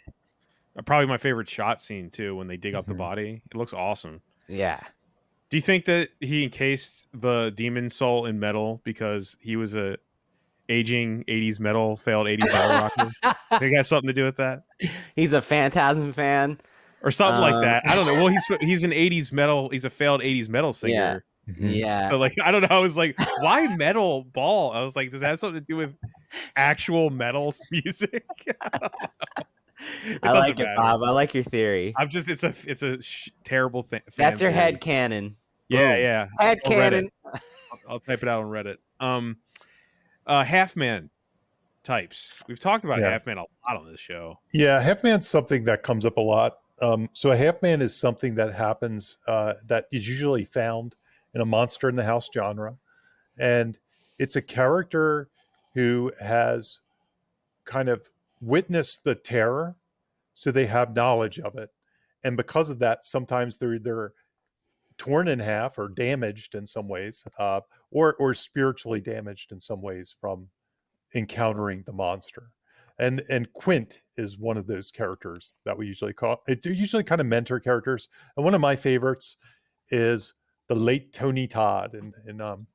Probably my favorite shot scene too, when they dig up the body. It looks awesome. Yeah. Do you think that he encased the demon soul in metal because he was a aging 80s metal, failed 80s metal rocker? Think it has something to do with that? He's a Phantasm fan. Or something like that. I don't know. Well, he's an 80s metal, he's a failed 80s metal singer. Yeah. So like, I don't know. I was like, why metal ball? I was like, does it have something to do with actual metal music? I like it, Bob. I like your theory. I'm just, it's a terrible thing. That's your head canon. Yeah, Boom. yeah. Head canon. I'll type it out on Reddit. Half-man types. We've talked about half-man a lot on this show. Yeah, half-man's something that comes up a lot. So a half-man is something that happens that is usually found in a monster in the house genre. And it's a character who has kind of witnessed the terror, so they have knowledge of it. And because of that, sometimes they're either torn in half or damaged in some ways, or spiritually damaged in some ways from encountering the monster. And Quint is one of those characters that we usually call it. They're usually kind of mentor characters. And one of my favorites is the late Tony Todd in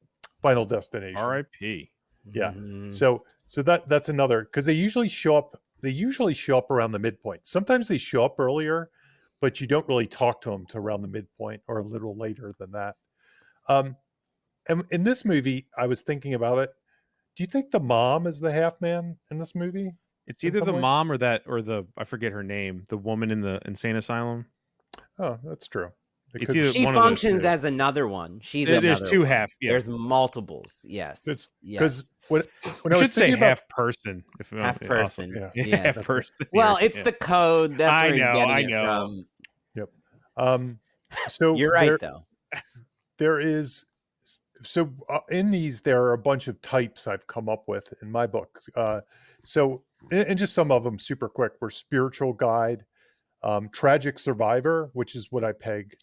Final Destination. R.I.P. Yeah. So that's another, because they usually show up around the midpoint. Sometimes they show up earlier, but you don't really talk to them to around the midpoint or a little later than that. And in this movie, I was thinking about it. Do you think the mom is the half man in this movie? It's either the mom or the I forget her name, the woman in the insane asylum. Oh, that's true. It It's could be. either She one of those functions two. as another one. She's There's another two one. half. Yeah, There's multiples. It's Yes. because Yes. when we I was should say thinking about, half person. If Half also, person. yeah, Yes. half person Well, here. it's Yeah. the code. That's I where he's know. getting I it know. from. yep. So You're right, though. there is in these there are a bunch of types I've come up with in my book. And just some of them super quick were spiritual guide, tragic survivor, which is what I peg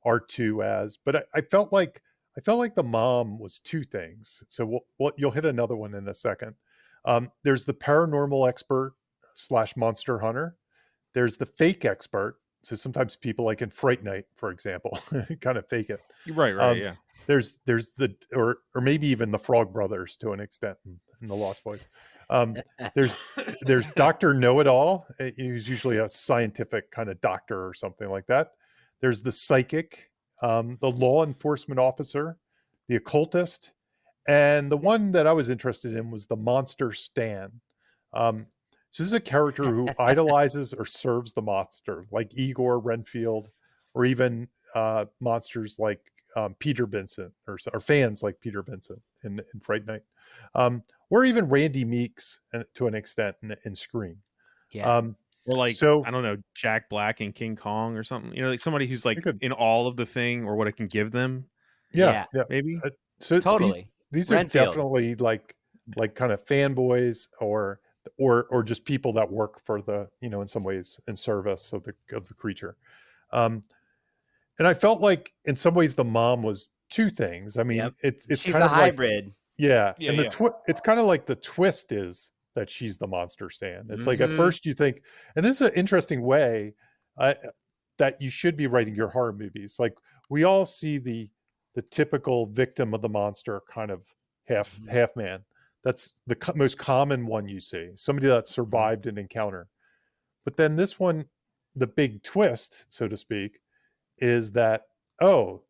R2 as. But I felt like the mom was two things. So you'll hit another one in a second. There's the paranormal expert / monster hunter. There's the fake expert. So sometimes people, like in Fright Night, for example, kind of fake it. Right. Um, Yeah. there's the or maybe even the Frog Brothers to an extent in the Lost Boys. There's Dr. Know-It-All, who's usually a scientific kind of doctor or something like that. There's the psychic, the law enforcement officer, the occultist, and the one that I was interested in was the monster Stan. So this is a character who idolizes or serves the monster, like Igor Renfield, or even monsters like Peter Vincent, or fans like Peter Vincent in Fright Night, or even Randy Meeks to an extent in Scream. Yeah. Or like, So I don't know, Jack Black and King Kong or something. Like somebody who's like you could, in all of the thing or what it can give them. yeah, Yeah. yeah. Maybe. So Totally. these are Renfield. definitely like kind of fanboys or just people that work for the, in some ways in service of the creature. And I felt like in some ways the mom was two things. I mean, Yep. it's She's kind a of like, hybrid. yeah, Yeah. and Yeah. it's kind of like the twist is that she's the monster Stan. It's like at Mhm. first you think, and this is an interesting way that you should be writing your horror movies. Like we all see the typical victim of the monster kind of half man. That's the most common one you see. Somebody that survived an encounter. But then this one, the big twist, so to speak, is that, oh,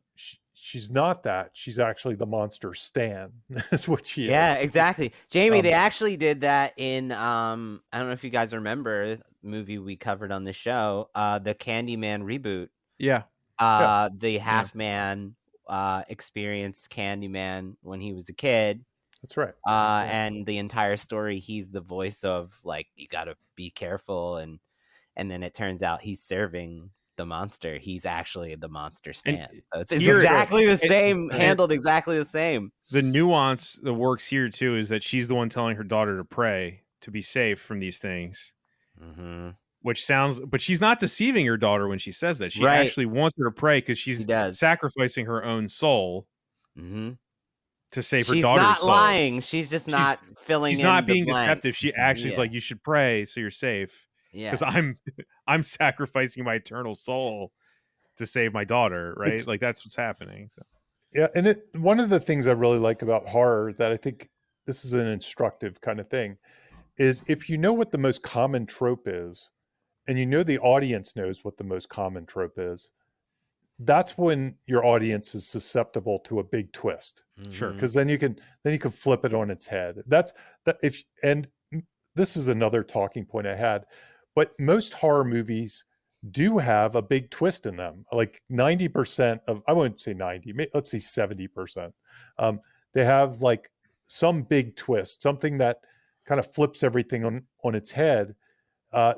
she's not that. She's actually the monster Stan. That's what she Yeah, is. exactly. Jamie, Um, they actually did that in I don't know if you guys remember the movie we covered on the show, the Candyman reboot. Yeah. The half man experienced Candyman when he was a kid. that's right. And the entire story, he's the voice of like, you gotta be careful, and then it turns out he's serving the monster. He's actually the monster And Stan. So it's here- exactly the and- same, and- handled exactly the same. The nuance that works here too is that she's the one telling her daughter to pray to be safe from these things. Mm-hmm. Which sounds, but she's not deceiving her daughter when she says that. She Right. actually wants her to pray because She she's does. sacrificing her own soul Mm-hmm. to save her She's daughter's not soul. lying. She's just not filling She's in not the being blanks. deceptive. She actually is like, you should pray so you're safe. Yeah. Because I'm sacrificing my eternal soul to save my daughter, right? It's- like that's what's happening. So Yeah, and one of the things I really like about horror that I think this is an instructive kind of thing is if you know what the most common trope is, and you know the audience knows what the most common trope is, that's when your audience is susceptible to a big twist. Sure. Mhm. Because then you can flip it on its head. That's that if and this is another talking point I had, but most horror movies do have a big twist in them. Like 90% of, I won't say 90, let's say 70%. They have like some big twist, something that kind of flips everything on its head,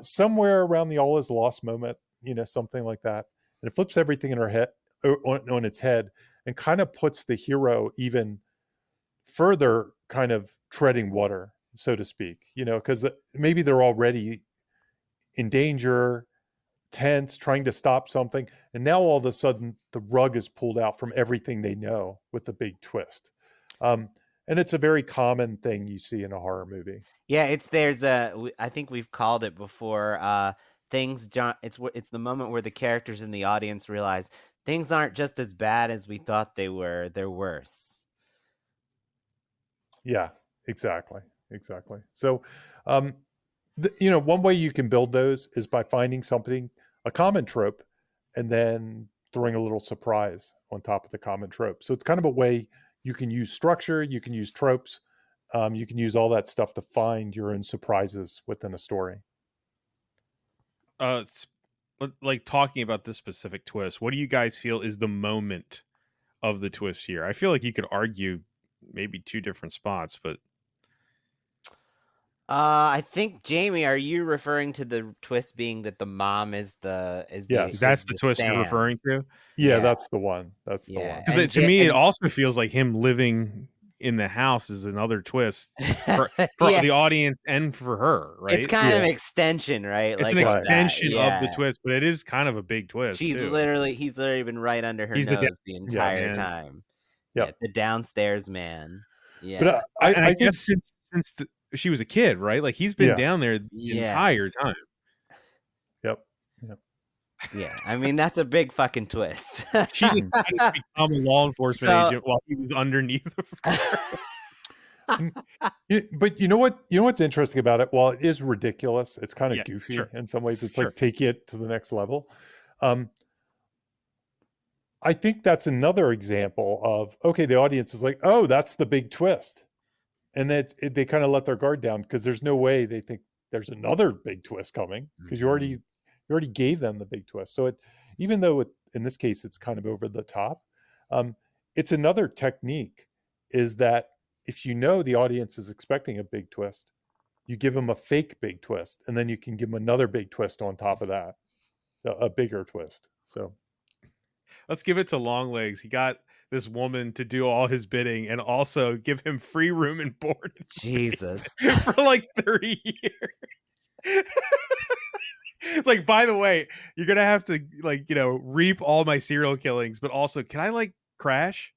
somewhere around the all is lost moment, something like that. And it flips everything in her head on its head and kind of puts the hero even further kind of treading water, so to speak, because maybe they're already in danger, tense, trying to stop something. And now all of a sudden the rug is pulled out from everything they know with the big twist. And it's a very common thing you see in a horror movie. Yeah, I think we've called it before. It's the moment where the characters in the audience realize things aren't just as bad as we thought they were. They're worse. Yeah, exactly. So, one way you can build those is by finding a common trope, and then throwing a little surprise on top of the common trope. So it's kind of a way you can use structure, you can use tropes, you can use all that stuff to find your own surprises within a story. like talking about this specific twist, what do you guys feel is the moment of the twist here? I feel like you could argue maybe two different spots, but I think, Jamie, are you referring to the twist being that the mom is Yes. that's the twist you're Sam? referring to. Yeah, Yeah. that's the one. That's the Yeah. one. Because to me, it also feels like him living in the house is another twist for Yeah, the audience and for her, right? it's kind of Yeah. extension, right? It's an Like of that. extension of the Yeah. twist, but it is kind of a big twist He's too. literally been right under her He's the nose the entire man. time. Yep. Yeah, the downstairs man. Yeah. But And I I think guess since she was a kid, right? Like he's been Yeah. down there the Yeah. entire time. Yep. Yeah. I mean, that's a big fucking twist. She decided to become a law enforcement So- agent while he was underneath of her. But you know what? You know what's interesting about it? While it is ridiculous, it's kind of Yeah, goofy sure. in some ways. It's Sure. like taking it to the next level. I think that's another example of, okay, the audience is like, oh, that's the big twist. And that they kind of let their guard down because there's no way they think there's another big twist coming because you already gave them the big twist. So even though in this case it's kind of over the top, it's another technique is that if you know the audience is expecting a big twist, you give them a fake big twist, and then you can give them another big twist on top of that, a bigger twist. So Let's give it to Longlegs. He got this woman to do all his bidding and also give him free room and board Jesus. for like 30 years. It's like, by the way, you're gonna have to reap all my serial killings, but also, can I crash?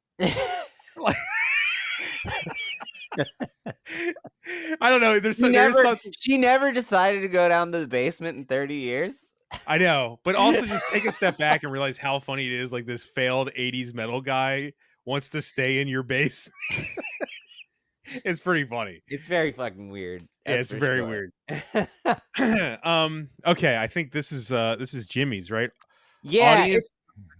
Like, I don't know. She never decided to go down to the basement in 30 years. I know, but also just take a step back and realize how funny it is. Like this failed 80s metal guy wants to stay in your base. It's pretty funny. It's very fucking weird. Yeah, it's very weird. Okay, I think this is Jimmy's, right? Yeah,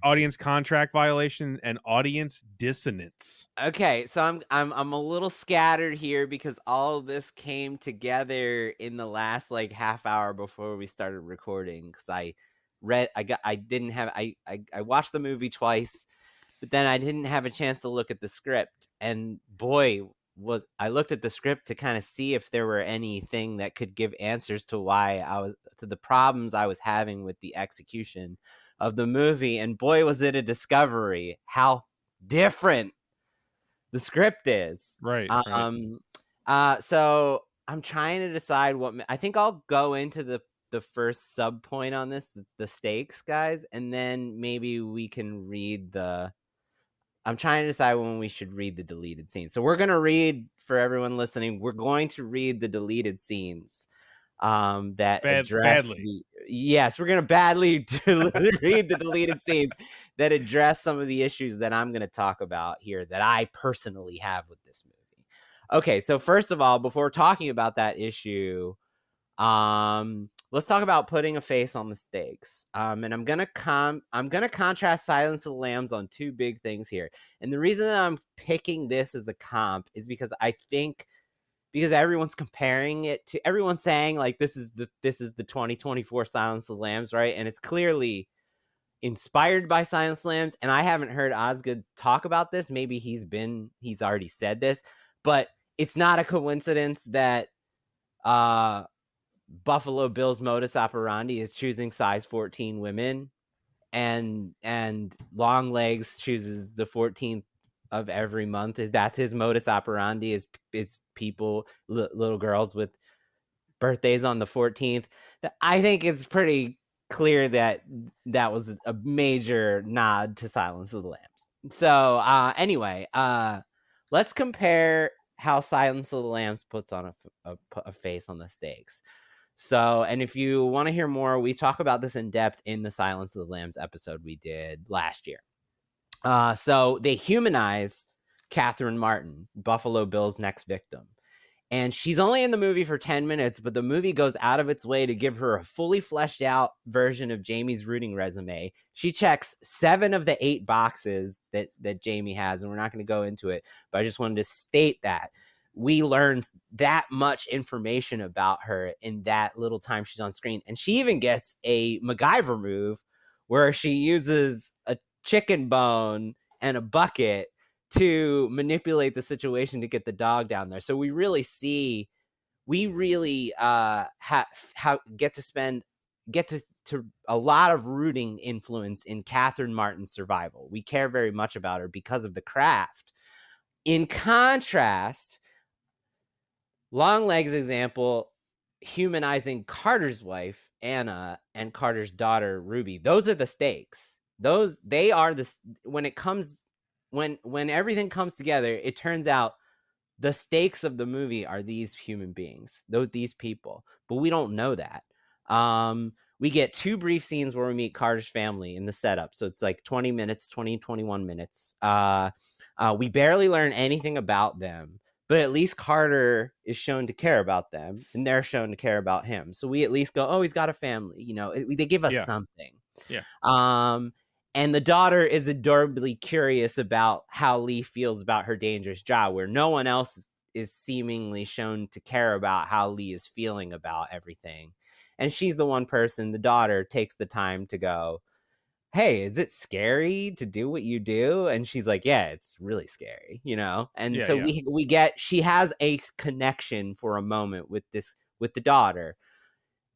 audience contract violation and audience dissonance. Okay, so I'm a little scattered here because all of this came together in the last half hour before we started recording because I watched the movie twice, but then I didn't have a chance to look at the script, and boy, I looked at the script to kind of see if there were anything that could give answers to the problems I was having with the execution of the movie, and boy, was it a discovery how different the script is. Right. So I'm trying to decide what I think I'll go into the first sub point on this, the stakes, guys, and then maybe we can read I'm trying to decide when we should read the deleted scenes. So we're going to read, for everyone listening, we're going to read the deleted scenes that address yes, we're going to badly read the deleted scenes that address some of the issues that I'm going to talk about here that I personally have with this movie. Okay, so first of all, before talking about that issue, let's talk about putting a face on the stakes. And I'm gonna contrast Silence of the Lambs on two big things here. And the reason that I'm picking this as a comp is because I think because everyone's comparing it to everyone's saying this is the 2024 Silence of the Lambs, right? And it's clearly inspired by Silence of the Lambs. And I haven't heard Osgood talk about this. Maybe he's already said this, but it's not a coincidence that Buffalo Bill's modus operandi is choosing size 14 women, and Longlegs chooses the 14th of every month. That's his modus operandi is people, little girls with birthdays on the 14th. I think it's pretty clear that was a major nod to Silence of the Lambs. So anyway, let's compare how Silence of the Lambs puts on a face on the stakes. So, and if you want to hear more, we talk about this in depth in the Silence of the Lambs episode we did last year. So they humanize Catherine Martin, Buffalo Bill's next victim. And she's only in the movie for 10 minutes, but the movie goes out of its way to give her a fully fleshed out version of Jamie's rooting resume. She checks 7 of the 8 boxes that Jamie has, and we're not going to go into it, but I just wanted to state that. we learn that much information about her in that little time she's on screen. And she even gets a MacGyver move where she uses a chicken bone and a bucket to manipulate the situation to get the dog down there. So we really get to a lot of rooting influence in Catherine Martin's survival. We care very much about her because of the craft. In contrast, Longlegs' example, humanizing Carter's wife, Anna, and Carter's daughter, Ruby. Those are the stakes. They are when everything comes together, it turns out the stakes of the movie are these human beings, these people, but we don't know that. We get 2 brief scenes where we meet Carter's family in the setup. So it's like 21 minutes. We barely learn anything about them, but at least Carter is shown to care about them and they're shown to care about him. So we at least go, oh, he's got a family, they give us something. Yeah. And the daughter is adorably curious about how Lee feels about her dangerous job, where no one else is seemingly shown to care about how Lee is feeling about everything. And she's the one person, the daughter, takes the time to go, hey, is it scary to do what you do? And she's like, yeah, it's really scary, And so we get, she has a connection for a moment with the daughter.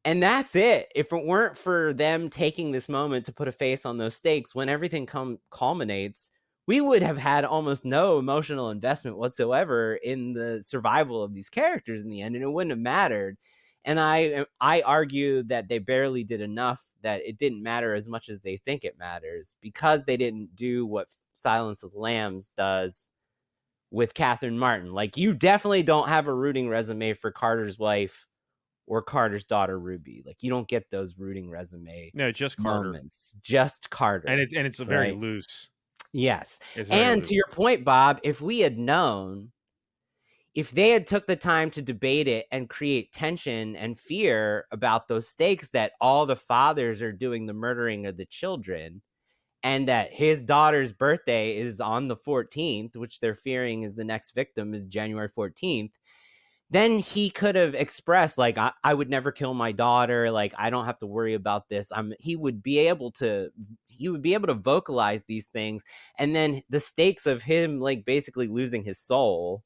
And that's it. If it weren't for them taking this moment to put a face on those stakes, when everything culminates, we would have had almost no emotional investment whatsoever in the survival of these characters in the end, and it wouldn't have mattered. And I argue that they barely did enough, that it didn't matter as much as they think it matters, because they didn't do what Silence of the Lambs does with Catherine Martin. Like, you definitely don't have a rooting resume for Carter's wife or Carter's daughter, Ruby. Like, you don't get those rooting resume just Carter moments. Just Carter. And it's very loose. Yes. And loose. To your point, Bob, if we had known, if they had took the time to debate it and create tension and fear about those stakes, that all the fathers are doing the murdering of the children, and that his daughter's birthday is on the 14th, which they're fearing is the next victim is January 14th, then he could have expressed, like, I would never kill my daughter. Like, I don't have to worry about this. He would be able to vocalize these things. And then the stakes of him, like, basically losing his soul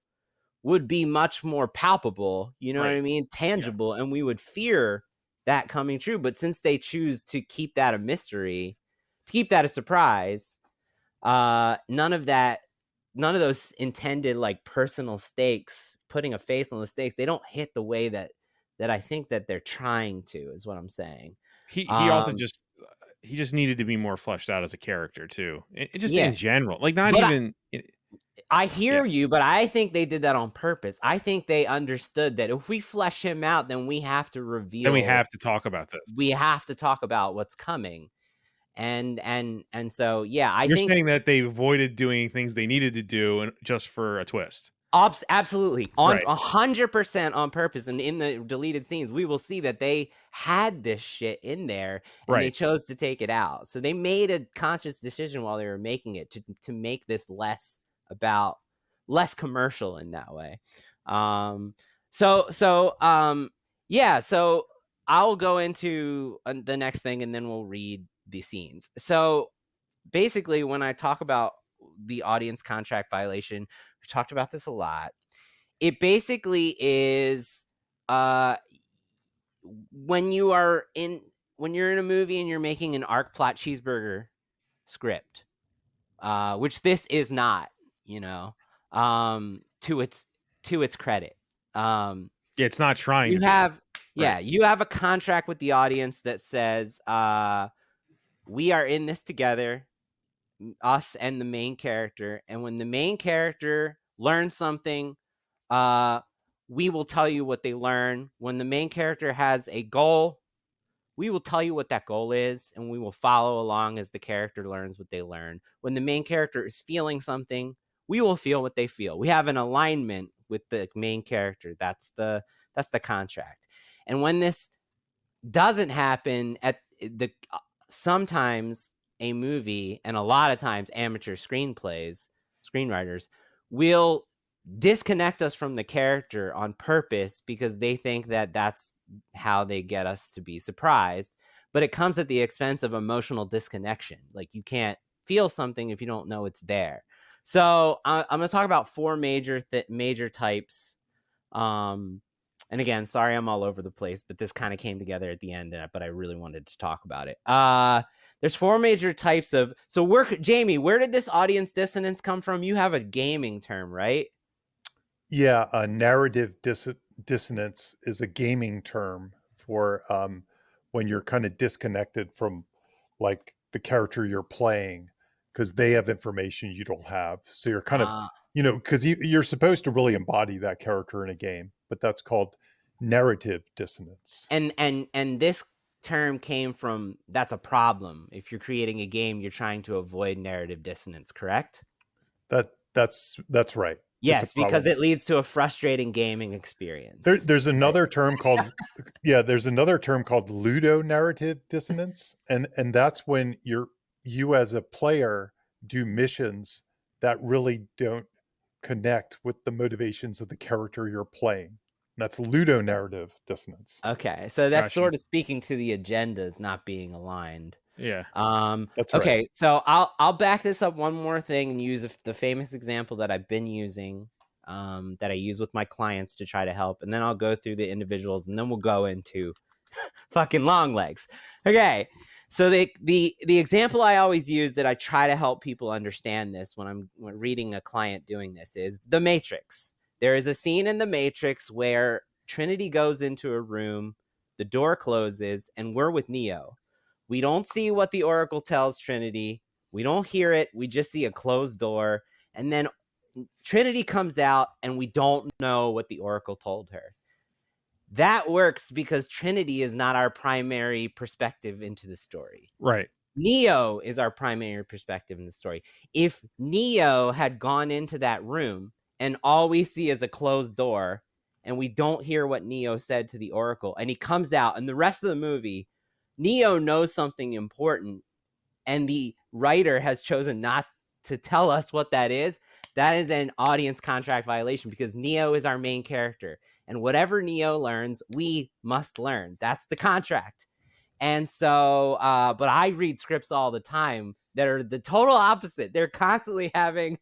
would be much more palpable, what I mean? Tangible. Yeah. And we would fear that coming true. But since they choose to keep that a mystery, to keep that a surprise, none of those intended, like, personal stakes, putting a face on the stakes, they don't hit the way that I think that they're trying to, is what I'm saying. He also just needed to be more fleshed out as a character too. In general, like, not even. I hear you, but I think they did that on purpose. I think they understood that if we flesh him out, then we have to reveal. Then we have to talk about this. We have to talk about what's coming. And so, yeah, You're saying that they avoided doing things they needed to do just for a twist. Absolutely. 100% on purpose. And in the deleted scenes, we will see that they had this shit in there and they chose to take it out. So they made a conscious decision while they were making it to make this less commercial in that way. So I'll go into the next thing and then we'll read the scenes. So basically, when I talk about the audience contract violation, we talked about this a lot. It basically is when you're in a movie and you're making an arc plot cheeseburger script, which this is not, to its credit. It's not trying. You have a contract with the audience that says, we are in this together, us and the main character. And when the main character learns something, we will tell you what they learn. When the main character has a goal, we will tell you what that goal is, and we will follow along as the character learns what they learn. When the main character is feeling something, we will feel what they feel. We have an alignment with the main character. That's the contract. And when this doesn't happen, sometimes a movie, and a lot of times amateur screenwriters will disconnect us from the character on purpose because they think that that's how they get us to be surprised. But it comes at the expense of emotional disconnection. Like, you can't feel something if you don't know it's there. So I'm going to talk about four major types. And again, sorry I'm all over the place, but this kind of came together at the end, but I really wanted to talk about it. There's four major types of... So Jamie, where did this audience dissonance come from? You have a gaming term, right? Yeah, narrative dissonance is a gaming term for when you're kind of disconnected from like the character you're playing because they have information you don't have. So you're kind of, because you're supposed to really embody that character in a game, but that's called narrative dissonance. And this term came from, that's a problem. If you're creating a game, you're trying to avoid narrative dissonance, correct? That's right. Yes, because it leads to a frustrating gaming experience. There's another term called there's another term called ludonarrative dissonance, and that's when you as a player do missions that really don't connect with the motivations of the character you're playing. That's ludonarrative dissonance. Okay, so that's sort of speaking to the agendas not being aligned. Yeah. That's okay, right. So I'll back this up one more thing and use the famous example that I've been using, that I use with my clients to try to help, and then I'll go through the individuals, and then we'll go into fucking Longlegs. Okay, so the example I always use that I try to help people understand this when I'm reading a client doing this is The Matrix. There is a scene in The Matrix where Trinity goes into a room, the door closes, and we're with Neo. We don't see what the Oracle tells Trinity. We don't hear it. We just see a closed door. And then Trinity comes out and we don't know what the Oracle told her. That works because Trinity is not our primary perspective into the story. Right. Neo is our primary perspective in the story. If Neo had gone into that room and all we see is a closed door and we don't hear what Neo said to the Oracle, and he comes out and the rest of the movie, Neo knows something important and the writer has chosen not to tell us what that is an audience contract violation because Neo is our main character. And whatever Neo learns, we must learn. That's the contract. And so, but I read scripts all the time that are the total opposite. They're constantly having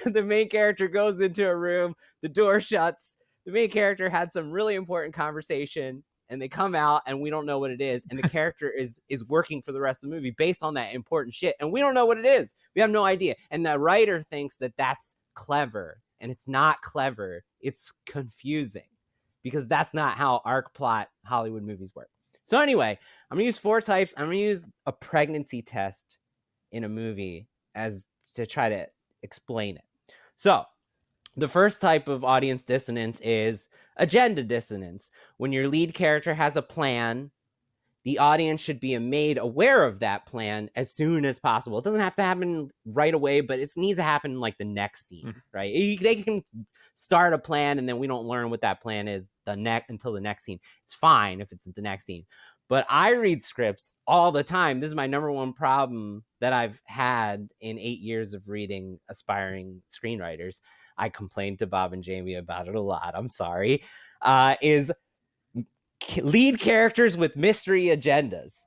the main character goes into a room, the door shuts, the main character had some really important conversation, and they come out and we don't know what it is, and the character is working for the rest of the movie based on that important shit, and we don't know what it is. We have no idea. And the writer thinks that that's clever, and it's not clever. It's confusing because that's not how arc plot Hollywood movies work. So anyway, I'm going to use four types. I'm going to use a pregnancy test in a movie as to try to explain it. So the first type of audience dissonance is agenda dissonance. When your lead character has a plan, the audience should be made aware of that plan as soon as possible. It doesn't have to happen right away, but it needs to happen in like the next scene, right? They can start a plan and then we don't learn what that plan is until the next scene. It's fine if it's the next scene. But I read scripts all the time. This is my number one problem that I've had in 8 years of reading aspiring screenwriters. I complained to Bob and Jamie about it a lot. I'm sorry. Is lead characters with mystery agendas.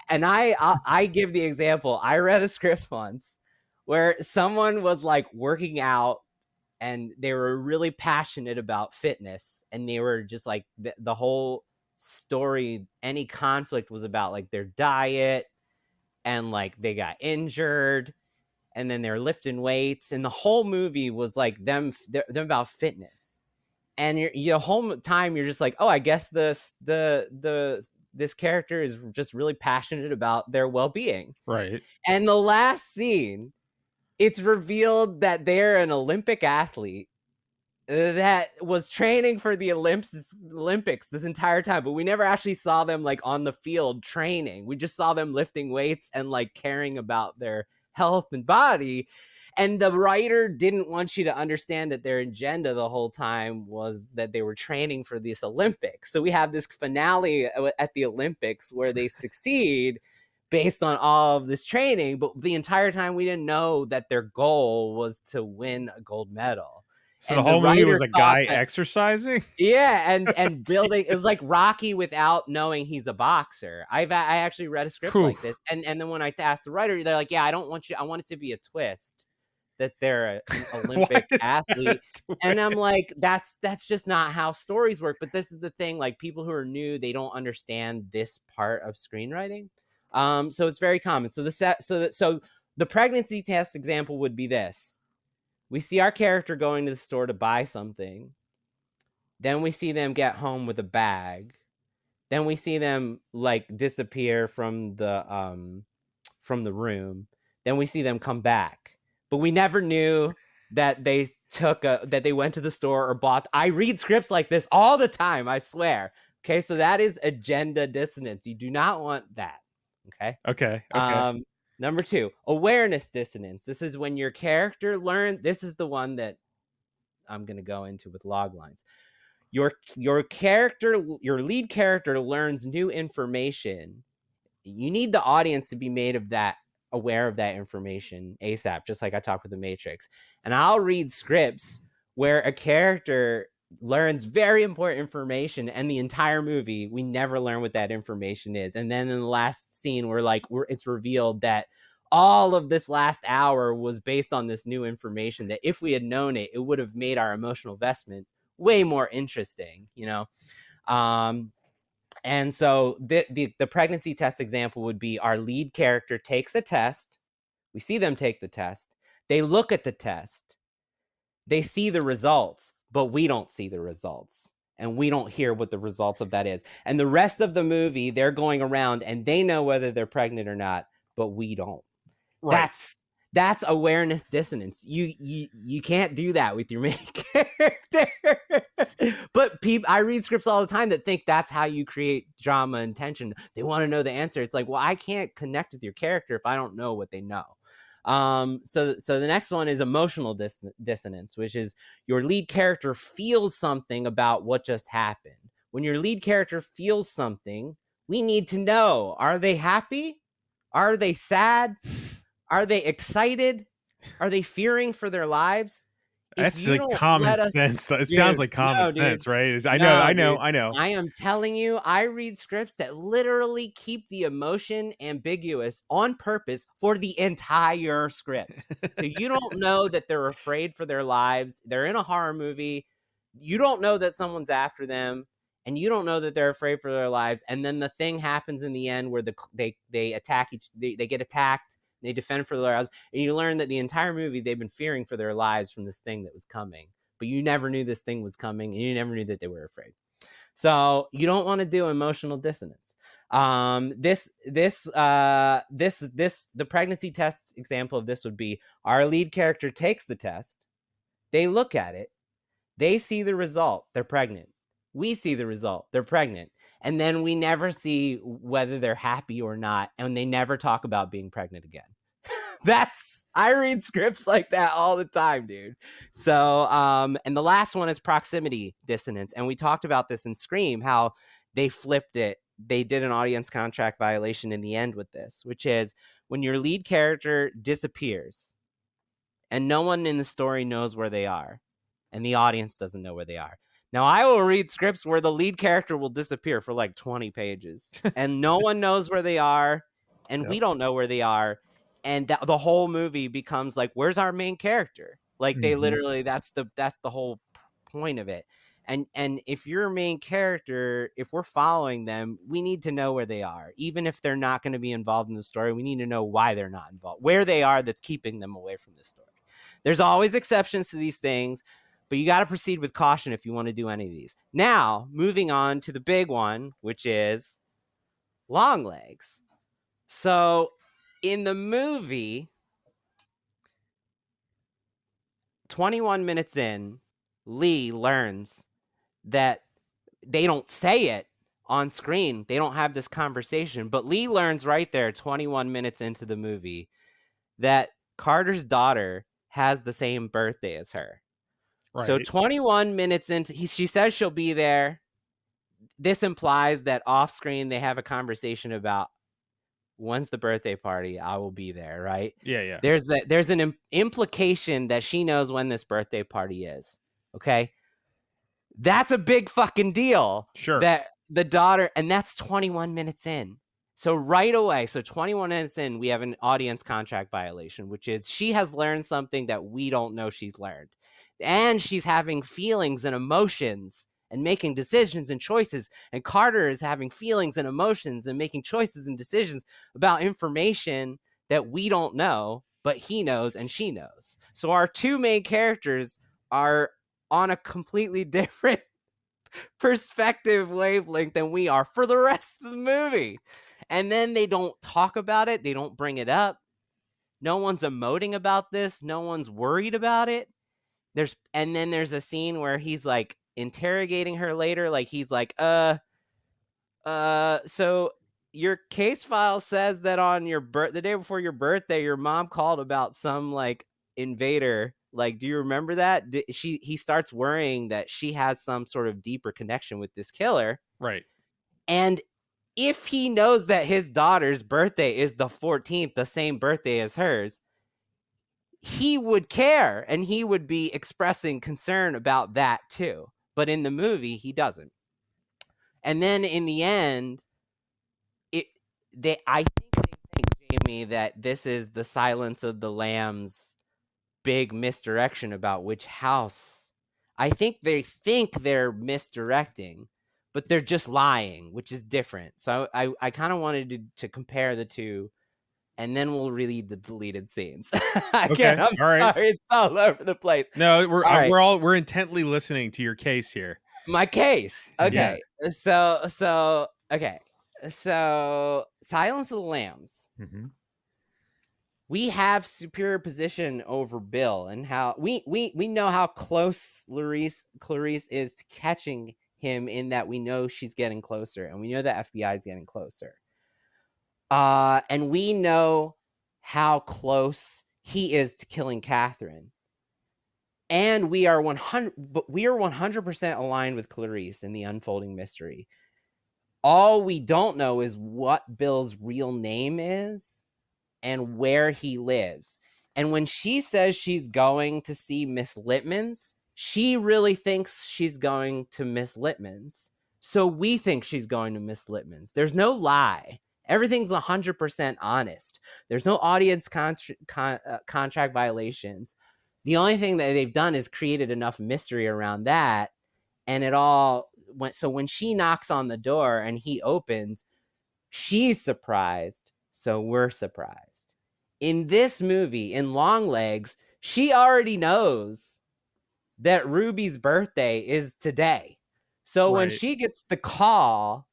I give the example. I read a script once where someone was like working out and they were really passionate about fitness, and they were just like the whole story, any conflict was about like their diet, and like they got injured and then they're lifting weights, and the whole movie was like them about fitness. And your whole time you're just like, oh, I guess this character is just really passionate about their well-being. Right. And the last scene, it's revealed that they're an Olympic athlete that was training for the Olympics this entire time, but we never actually saw them like on the field training. We just saw them lifting weights and like caring about their health and body. And the writer didn't want you to understand that their agenda the whole time was that they were training for this Olympics. So we have this finale at the Olympics where they succeed based on all of this training, but the entire time we didn't know that their goal was to win a gold medal. So the And the whole movie was writer a thought guy that, exercising. yeah, and building, it was like Rocky without knowing he's a boxer. I actually read a script Whew. like this, and then when I asked the writer, they're like, yeah, I want it to be a twist that they're an Why Olympic is that athlete. a And I'm twist? like, that's just not how stories work. But this is the thing, like, people who are new, they don't understand this part of screenwriting. So it's very common. So the pregnancy test example would be this: we see our character going to the store to buy something, then we see them get home with a bag, then we see them like disappear from the room, then we see them come back, but we never knew that they went to the store or bought. I read scripts like this all the time, I swear. Okay, so that is agenda dissonance. You do not want that. Okay. Okay. Number 2, awareness dissonance. This is when your character this is the one that I'm going to go into with log lines. Your lead character learns new information. You need the audience to be aware of that information ASAP, just like I talked with the Matrix. And I'll read scripts where a character learns very important information, and the entire movie we never learn what that information is. And then in the last scene, it's revealed that all of this last hour was based on this new information that if we had known it, it would have made our emotional investment way more interesting, and so the pregnancy test example would be our lead character takes a test. We see them take the test. They look at the test. They see the results, but we don't see the results. And we don't hear what the results of that is. And the rest of the movie, they're going around and they know whether they're pregnant or not, but we don't. Right. That's awareness dissonance. You can't do that with your main character. But I read scripts all the time that think that's how you create drama and tension. They want to know the answer. It's like, well, I can't connect with your character if I don't know what they know. So the next one is emotional dissonance, which is your lead character feels something about what just happened. When your lead character feels something, we need to know: are they happy? Are they sad? Are they excited? Are they fearing for their lives? If That's you like don't common let us, sense. It sounds dude, like common dude, sense, right? I know, no, I know, dude. I know. I am telling you, I read scripts that literally keep the emotion ambiguous on purpose for the entire script. So you don't know that they're afraid for their lives. They're in a horror movie. You don't know that someone's after them, and you don't know that they're afraid for their lives. And then the thing happens in the end where they attack they get attacked. They defend for their lives, and you learn that the entire movie they've been fearing for their lives from this thing that was coming. But you never knew this thing was coming, and you never knew that they were afraid. So you don't want to do emotional dissonance. The pregnancy test example of this would be: our lead character takes the test, they look at it, they see the result, they're pregnant. We see the result, they're pregnant. And then we never see whether they're happy or not, and they never talk about being pregnant again. I read scripts like that all the time, dude. So, and the last one is proximity dissonance. And we talked about this in Scream, how they flipped it. They did an audience contract violation in the end with this, which is when your lead character disappears and no one in the story knows where they are, and the audience doesn't know where they are. Now, I will read scripts where the lead character will disappear for like 20 pages and no one knows where they are, and we don't know where they are. And the whole movie becomes like, where's our main character? Like, they literally, that's the whole point of it. And if your main character, if we're following them, we need to know where they are. Even if they're not going to be involved in the story, we need to know why they're not involved, where they are that's keeping them away from the story. There's always exceptions to these things, but you got to proceed with caution if you want to do any of these. Now, moving on to the big one, which is Longlegs. So in the movie, 21 minutes in, Lee learns that they don't say it on screen. They don't have this conversation, but Lee learns right there, 21 minutes into the movie, that Carter's daughter has the same birthday as her. Right. So 21 minutes into, she says she'll be there. This implies that off screen they have a conversation about, when's the birthday party? I will be there, right? Yeah. There's an implication that she knows when this birthday party is. Okay. That's a big fucking deal. Sure. That the daughter, and that's 21 minutes in. So right away, so 21 minutes in, we have an audience contract violation, which is she has learned something that we don't know she's learned. And she's having feelings and emotions and making decisions and choices. And Carter is having feelings and emotions and making choices and decisions about information that we don't know, but he knows and she knows. So our two main characters are on a completely different perspective wavelength than we are for the rest of the movie. And then they don't talk about it. They don't bring it up. No one's emoting about this. No one's worried about it. And then there's a scene where he's like interrogating her later. Like he's like, so your case file says that on the day before your birthday, your mom called about some like invader. Like, do you remember that? He starts worrying that she has some sort of deeper connection with this killer. Right. And if he knows that his daughter's birthday is the 14th, the same birthday as hers, he would care and he would be expressing concern about that too. But in the movie, he doesn't. And then in the end, I think they think, Jamie, that this is the Silence of the Lambs big misdirection about which house. I think they're misdirecting, but they're just lying, which is different. So I kind of wanted to compare the two, and then we'll read the deleted scenes. Again, I'm all right. sorry, it's all over the place. No, right. we're intently listening to your case here. My case. Okay. Yeah. So okay. So Silence of the Lambs. Mm-hmm. We have superior position over Bill, and how we know how close Clarice is to catching him, in that we know she's getting closer, and we know the FBI is getting closer. And we know how close he is to killing Catherine. And we are 100% aligned with Clarice in the unfolding mystery. All we don't know is what Bill's real name is and where he lives. And when she says she's going to see Miss Littman's, she really thinks she's going to Miss Littman's. So we think she's going to Miss Littman's. There's no lie. Everything's 100% honest. There's no audience contract violations. The only thing that they've done is created enough mystery around that. And it all went. So when she knocks on the door and he opens, she's surprised. So we're surprised. In this movie, in Longlegs, she already knows that Ruby's birthday is today. So when she gets the call,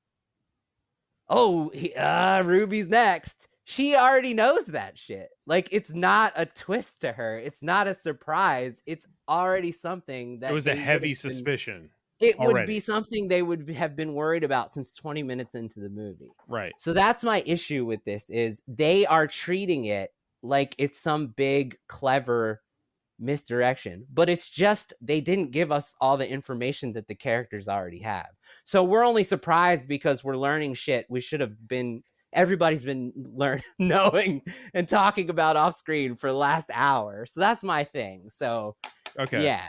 Ruby's next, she already knows that shit. Like, it's not a twist to her. It's not a surprise. It's already something that it was a heavy suspicion. It would be something they would have been worried about since 20 minutes into the movie. Right. So that's my issue with this, is they are treating it like it's some big, clever misdirection. But it's just, they didn't give us all the information that the characters already have. So we're only surprised because we're learning shit we should have been, everybody's been knowing and talking about off screen for the last hour. So that's my thing. So, okay.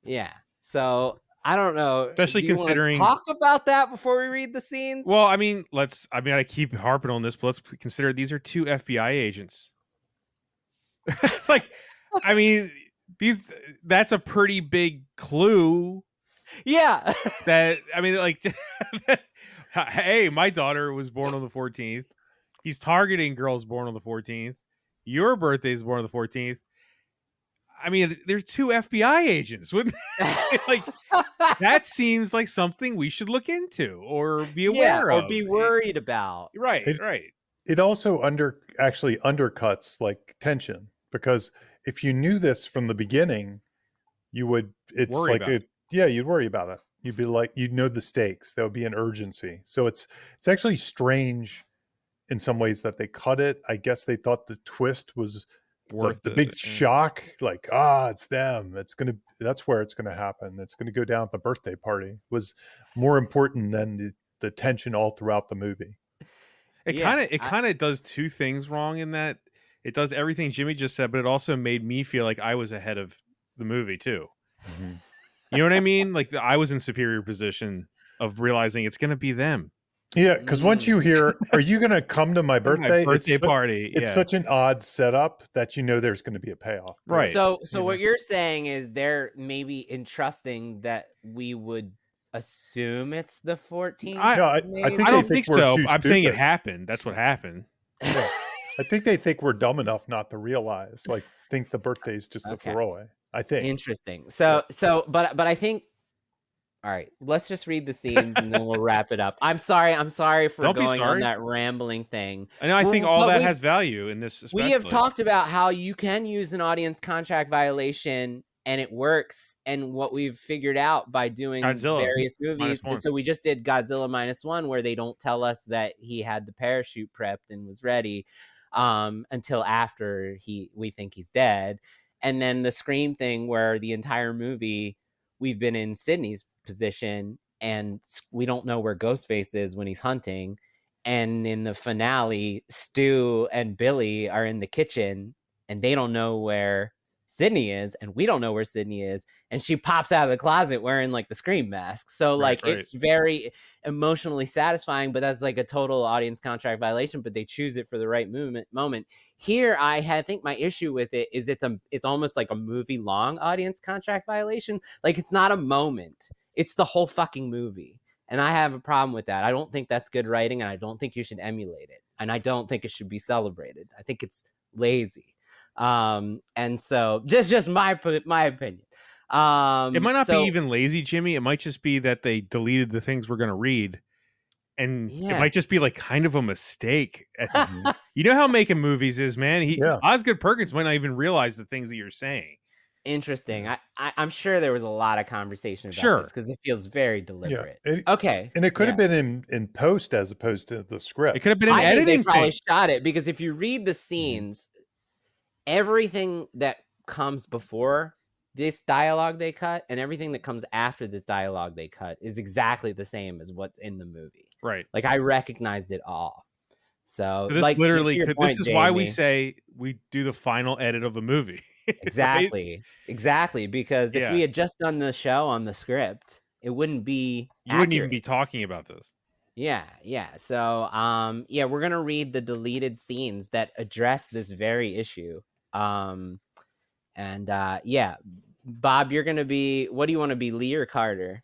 Yeah. So I don't know. Especially considering, talk about that before we read the scenes. Well, I mean, I keep harping on this, but let's consider these are two FBI agents. It's like, I mean, that's a pretty big clue. Yeah. That, I mean, like, hey, my daughter was born on the 14th. He's targeting girls born on the 14th. Your birthday is born on the 14th. I mean, there's two FBI agents. Like, that seems like something we should look into or be aware of. Or be worried about. Right. It also actually undercuts like tension, because if you knew this from the beginning, you'd worry about it. You'd be like, you'd know the stakes. There would be an urgency. So it's actually strange in some ways that they cut it. I guess they thought the twist was worth the big shock, like, it's them. That's where it's gonna happen. It's gonna go down at the birthday party, was more important than the tension all throughout the movie. It kind of does two things wrong, in that it does everything Jimmy just said, but it also made me feel like I was ahead of the movie too. Mm-hmm. You know what I mean? Like I was in superior position of realizing it's going to be them. Yeah, because once you hear, "Are you going to come to my My birthday?" birthday party. It's Yeah. such an odd setup that you know there's going to be a payoff. to Right. it. So You what know? you're saying is they're maybe entrusting that we would assume it's the 14th. No, I think I they don't think think we're so. too I'm saying it stupid. happened. That's what happened. Yeah. I think they think we're dumb enough not to realize, like, think the birthday's just a Okay. throwaway. I think. Interesting. But I think. All right, let's just read the scenes and then we'll wrap it up. I'm sorry for Don't be going on sorry. that rambling thing. I know. I think all But that has value in this, especially. we have talked about how you can use an audience contract violation and it works, and what we've figured out by doing Godzilla various movies. -1. So we just did Godzilla -1, where they don't tell us that he had the parachute prepped and was ready until after we think he's dead. And then the Scream thing, where the entire movie we've been in Sydney's position and we don't know where Ghostface is when he's hunting. And in the finale, Stu and Billy are in the kitchen and they don't know where Sydney is, and we don't know where Sydney is, and she pops out of the closet wearing like the Scream mask. So like it's very emotionally satisfying, but that's like a total audience contract violation, but they choose it for the right moment. Here I think my issue with it is it's almost like a movie long audience contract violation. Like it's not a moment. It's the whole fucking movie. And I have a problem with that. I don't think that's good writing, and I don't think you should emulate it. And I don't think it should be celebrated. I think it's lazy. And so just my opinion. It might not be even lazy, Jimmy. It might just be that they deleted the things we're going to read. And it might just be like kind of a mistake. You know how making movies is, man. Osgood Perkins might not even realize the things that you're saying. Interesting. I'm sure there was a lot of conversation about this because it feels very deliberate. Yeah. Okay. And it could have been in post as opposed to the script. It could have been an editing think they probably thing. shot it, because if you read the scenes, everything that comes before this dialogue they cut and everything that comes after this dialogue they cut is exactly the same as what's in the movie. Right. Like I recognized it all. So this like, literally this is Jamie, why we say we do the final edit of a movie. Exactly. Right? Exactly. Because if we had just done the show on the script, it wouldn't be you wouldn't even be talking about this. Yeah. So we're gonna read the deleted scenes that address this very issue. Bob, you're gonna be, what do you want to be, Lee or Carter?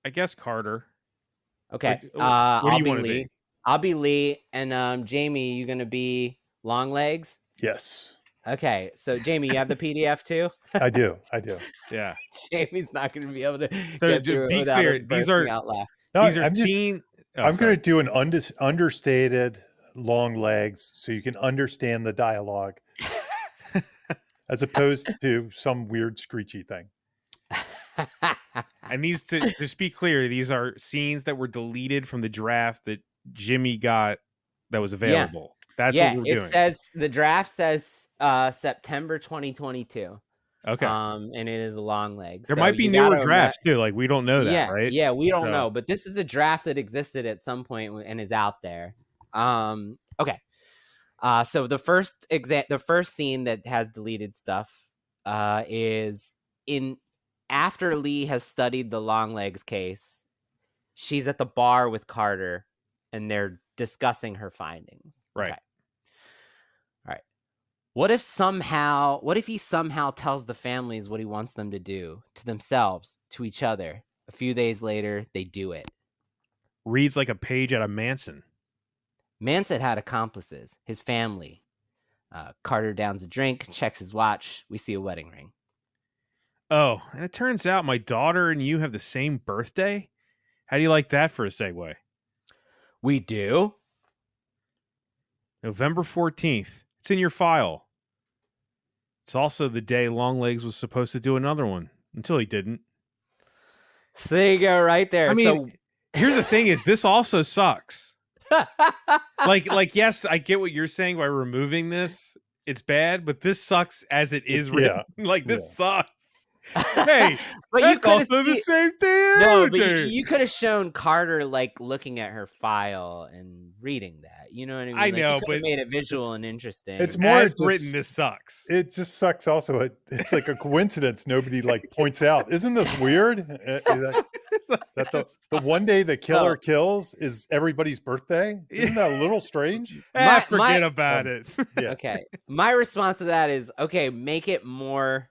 I guess Carter. Okay. What do you want to Lee. I'll be Lee, and Jamie, you gonna be Longlegs? Yes. Okay, so Jamie, you have the PDF too? I do. Yeah. Jamie's not gonna be able to get through it without us bursting out laughing. These are I'm going to do an understated Longlegs so you can understand the dialogue as opposed to some weird screechy thing. And these, to just be clear, these are scenes that were deleted from the draft that Jimmy got that was available. That's what we're doing. It says, the draft says September 2022. Okay. And it is Longlegs. There might be newer drafts too. Like we don't know that, right? Yeah, we don't know. But this is a draft that existed at some point and is out there. Okay. So the first scene that has deleted stuff is after Lee has studied the Longlegs case. She's at the bar with Carter, and they're discussing her findings. Right. Okay. All right. What if he somehow tells the families what he wants them to do to themselves, to each other? A few days later, they do it. Reads like a page out of Manson. Manson had accomplices, his family. Carter downs a drink, checks his watch. We see a wedding ring. Oh, and it turns out my daughter and you have the same birthday? How do you like that for a segue? We do. November 14th. It's in your file. It's also the day Longlegs was supposed to do another one, until he didn't. So there you go, right there. I mean, here's the thing is, this also sucks. like, yes, I get what you're saying by removing this. It's bad, but this sucks as it is written. Like, this sucks. Hey, But you that's could have also the same thing. no, but dude. you could have shown Carter like looking at her file and reading that. You know what I mean? I Like, know, you could but have made it visual and interesting. It's more as written, just this sucks. it just sucks. Also, it's like a coincidence. Nobody like points out. Isn't this weird? It's like, That that the one day the killer So- kills is everybody's birthday. Isn't that a little strange? forget about it. Yeah. Okay. My response to that is okay, make it more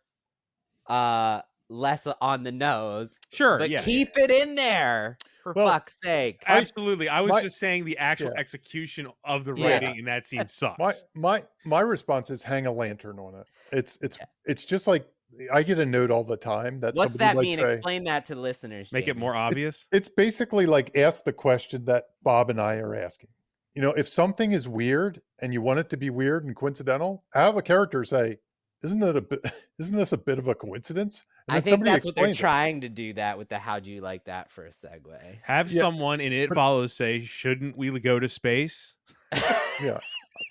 less on the nose. Sure, But yeah, keep it in there for Well, fuck's sake. absolutely. I was my- just saying the actual yeah. execution of the Yeah. writing in that scene sucks. My response is hang a lantern on it. It's just like I get a note all the time that What's somebody that might mean? say. Explain that to listeners. Make it Jamie. more obvious. It's basically like ask the question that Bob and I are asking. You know, if something is weird and you want it to be weird and coincidental, have a character say, "Isn't this a bit of a coincidence?" And I then think somebody that's what they're explains it. trying to do that with the "How do you like that" for a segue. Have Yeah, someone in It but- Follows say, "Shouldn't we go to space?" Yeah,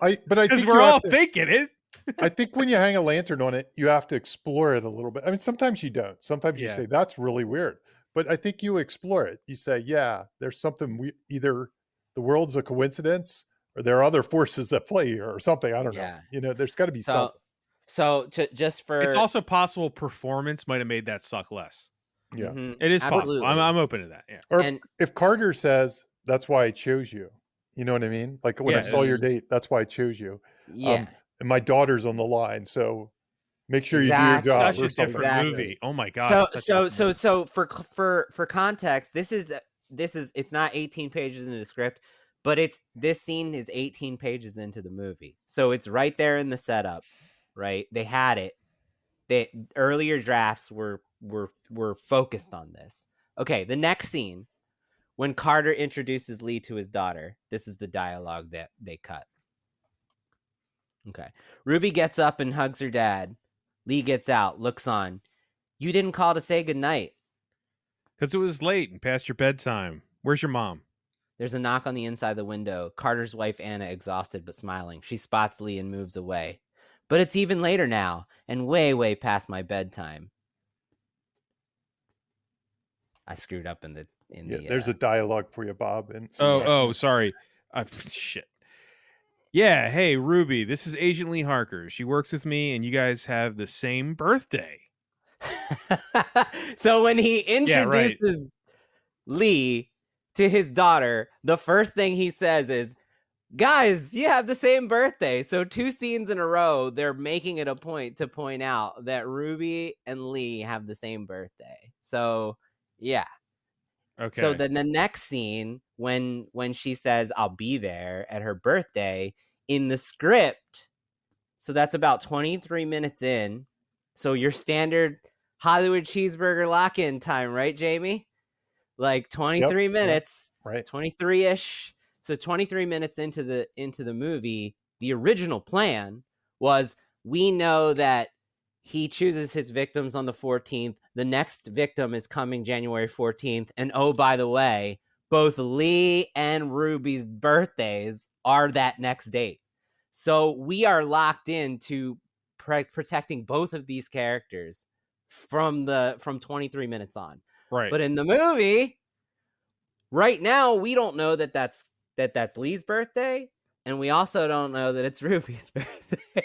but I Because think we're you all have to, thinking it. I think when you hang a lantern on it, you have to explore it a little bit. I mean, sometimes you don't. Sometimes you Yeah. say that's really weird, but I think you explore it. You say, yeah, there's something. Either the world's a coincidence, or there are other forces at play here, or something. I don't know. Yeah. You know, there's got to be So, something. just for It's also possible performance might have made that suck less. Yeah. Mhm, It is absolutely. possible. I'm open to that. Yeah. Or And if Carter says, that's why I chose you. You know what I mean? Like when I Yeah. saw your date, that's why I chose you. yeah, And my daughter's on the line, so make sure you do your Exactly. job. Such or a something. different Exactly. movie. Oh my god. so for context, this is it's not 18 pages into the script, but this scene is 18 pages into the movie. So it's right there in the setup, right? They had it. The earlier drafts were focused on this. Okay, the next scene, when Carter introduces Lee to his daughter, this is the dialogue that they cut. Okay. Ruby gets up and hugs her dad. Lee gets out, looks on. You didn't call to say goodnight. Because it was late and past your bedtime. Where's your mom? There's a knock on the inside of the window. Carter's wife, Anna, exhausted but smiling. She spots Lee and moves away. But it's even later now, and way, way past my bedtime. I screwed up in the There's a dialogue for you, Bob. And Sorry. Shit. Yeah, hey, Ruby, this is Agent Lee Harker. She works with me, and you guys have the same birthday. So when he Yeah, right. introduces Lee to his daughter, the first thing he says is, guys, you have the same birthday. So 2 scenes in a row, they're making it a point to point out that Ruby and Lee have the same birthday. So, yeah. Okay. So then the next scene, when she says, I'll be there at her birthday, in the script, so that's about 23 minutes in. So your standard Hollywood cheeseburger lock-in time, right, Jamie? Like 23 minutes, right. 23-ish. So 23 minutes into the movie, the original plan was, we know that he chooses his victims on the 14th. The next victim is coming January 14th. And oh, by the way, both Lee and Ruby's birthdays are that next date. So we are locked into protecting both of these characters from 23 minutes on. right. But in the movie, right now, we don't know that that's Lee's birthday, and we also don't know that it's Ruby's birthday.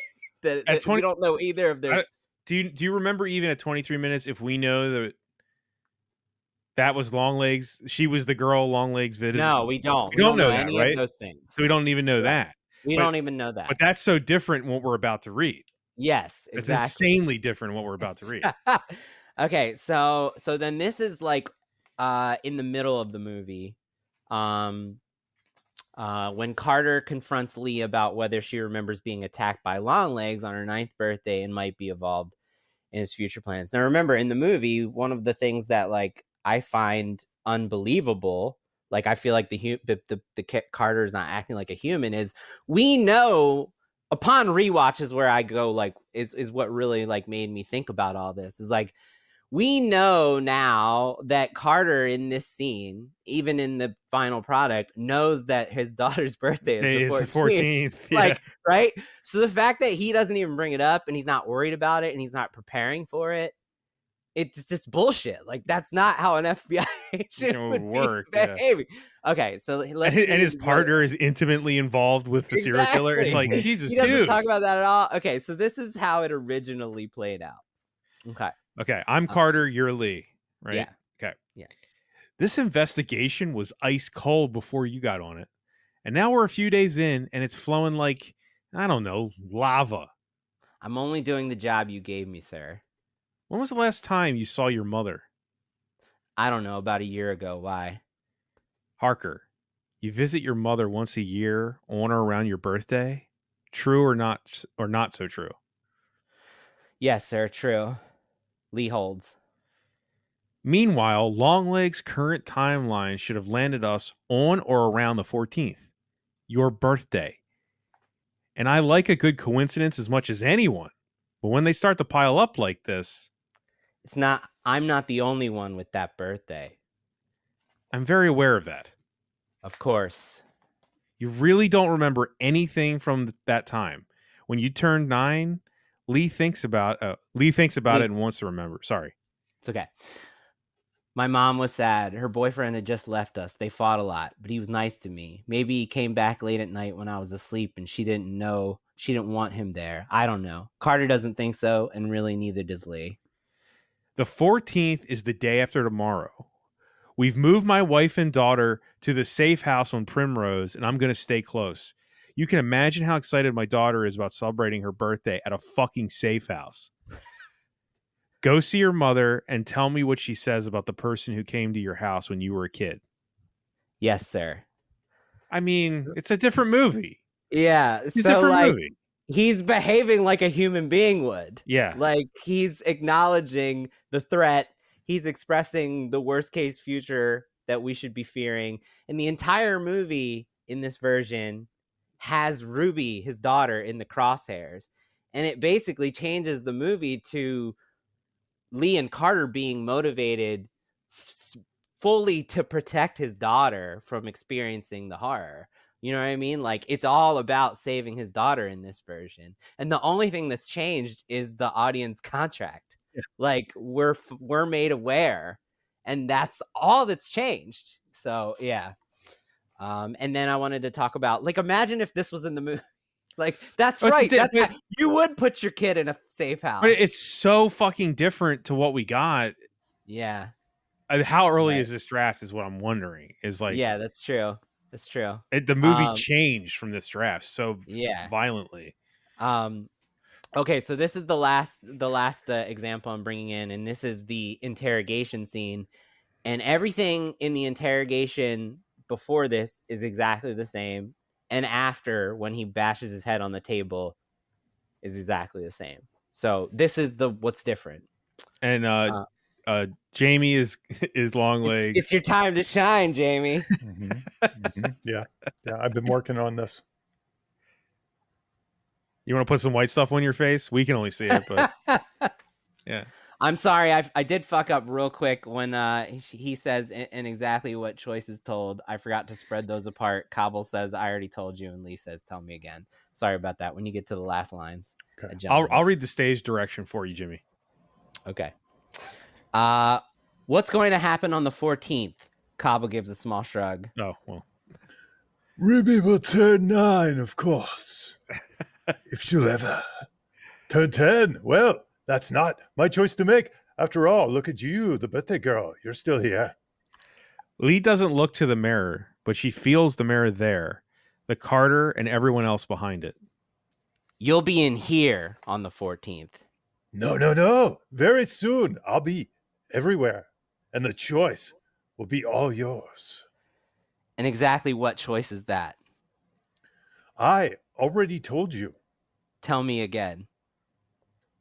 We don't know either of those. Do you remember even at 23 minutes if we know that was Longlegs? She was the girl Longlegs visited. No, we don't. We don't know that, any right? of those things. So we don't even know that. We don't even know that. But that's so different what we're about to read. Yes, It's exactly. insanely different what we're about to read. Okay, so then this is like in the middle of the movie. When Carter confronts Lee about whether she remembers being attacked by Longlegs on her 9th birthday and might be involved in his future plans. Now, remember, in the movie, one of the things that like I find unbelievable, like I feel like the Carter is not acting like a human, is we know upon rewatch is where I go, like is what really like made me think about all this, is like, we know now that Carter in this scene, even in the final product, knows that his daughter's birthday is the 14th. Yeah. Like, right? So the fact that he doesn't even bring it up and he's not worried about it and he's not preparing for it it's just bullshit. Like, that's not how an FBI agent would work, be behaving. Okay, so let's see. And his partner is intimately involved with the serial killer. It's like, Exactly. Jesus, He doesn't dude. talk about that at all. Okay, so this is how it originally played out. Okay, I'm Carter, you're Lee, right? Yeah. Okay. Yeah. This investigation was ice cold before you got on it. And now we're a few days in and it's flowing like, I don't know, lava. I'm only doing the job you gave me, sir. When was the last time you saw your mother? I don't know, about a year ago. Why? Harker, you visit your mother once a year on or around your birthday? True or not so true? Yes, sir, true. Lee holds. Meanwhile, Longlegs' current timeline should have landed us on or around the 14th, your birthday. And I like a good coincidence as much as anyone. But when they start to pile up like this, I'm not the only one with that birthday. I'm very aware of that. Of course. You really don't remember anything from that time. When you turned 9, Lee thinks about it and wants to remember. Sorry. It's okay. My mom was sad. Her boyfriend had just left us. They fought a lot, but he was nice to me. Maybe he came back late at night when I was asleep and she didn't want him there. I don't know. Carter doesn't think so, and really neither does Lee. The 14th is the day after tomorrow. We've moved my wife and daughter to the safe house on Primrose, and I'm going to stay close. You can imagine how excited my daughter is about celebrating her birthday at a fucking safe house. Go see your mother and tell me what she says about the person who came to your house when you were a kid. Yes, sir. I mean, it's a different movie. Yeah. It's a so different like movie. He's behaving like a human being would. Yeah. Like, he's acknowledging the threat. He's expressing the worst case future that we should be fearing. And the entire movie in this version has Ruby, his daughter, in the crosshairs. And it basically changes the movie to Lee and Carter being motivated fully to protect his daughter from experiencing the horror. You know what I mean? Like, it's all about saving his daughter in this version. And the only thing that's changed is the audience contract. Yeah. Like, we're made aware, and that's all that's changed. So, yeah. And then I wanted to talk about, like, imagine if this was in the movie. Like, that's right. You would put your kid in a safe house. But it's so fucking different to what we got. Yeah. How early is this draft is what I'm wondering. Is like, yeah, that's true. That's true. The movie changed from this draft so violently. Okay, so this is the last example I'm bringing in, and this is the interrogation scene. And everything in the interrogation before this is exactly the same, and after, when he bashes his head on the table, is exactly the same. So this is what's different. And Jamie is Longlegs. It's your time to shine, Jamie. Mm-hmm. Mm-hmm. Yeah, I've been working on this. You want to put some white stuff on your face? We can only see it, but yeah. I'm sorry, I did fuck up real quick when he says in exactly what Choice is told. I forgot to spread those apart. Cobble says, "I already told you," and Lee says, "Tell me again." Sorry about that. When you get to the last lines, okay. I'll read the stage direction for you, Jimmy. Okay. What's going to happen on the 14th? Cobble gives a small shrug. Oh, well. Ruby will turn 9, of course. If she'll ever turn 10. Well, that's not my choice to make. After all, look at you, the birthday girl. You're still here. Lee doesn't look to the mirror, but she feels the mirror there, the Carter and everyone else behind it. You'll be in here on the 14th. No. Very soon, I'll be everywhere, and the choice will be all yours. And exactly what choice is that? I already told you. Tell me again.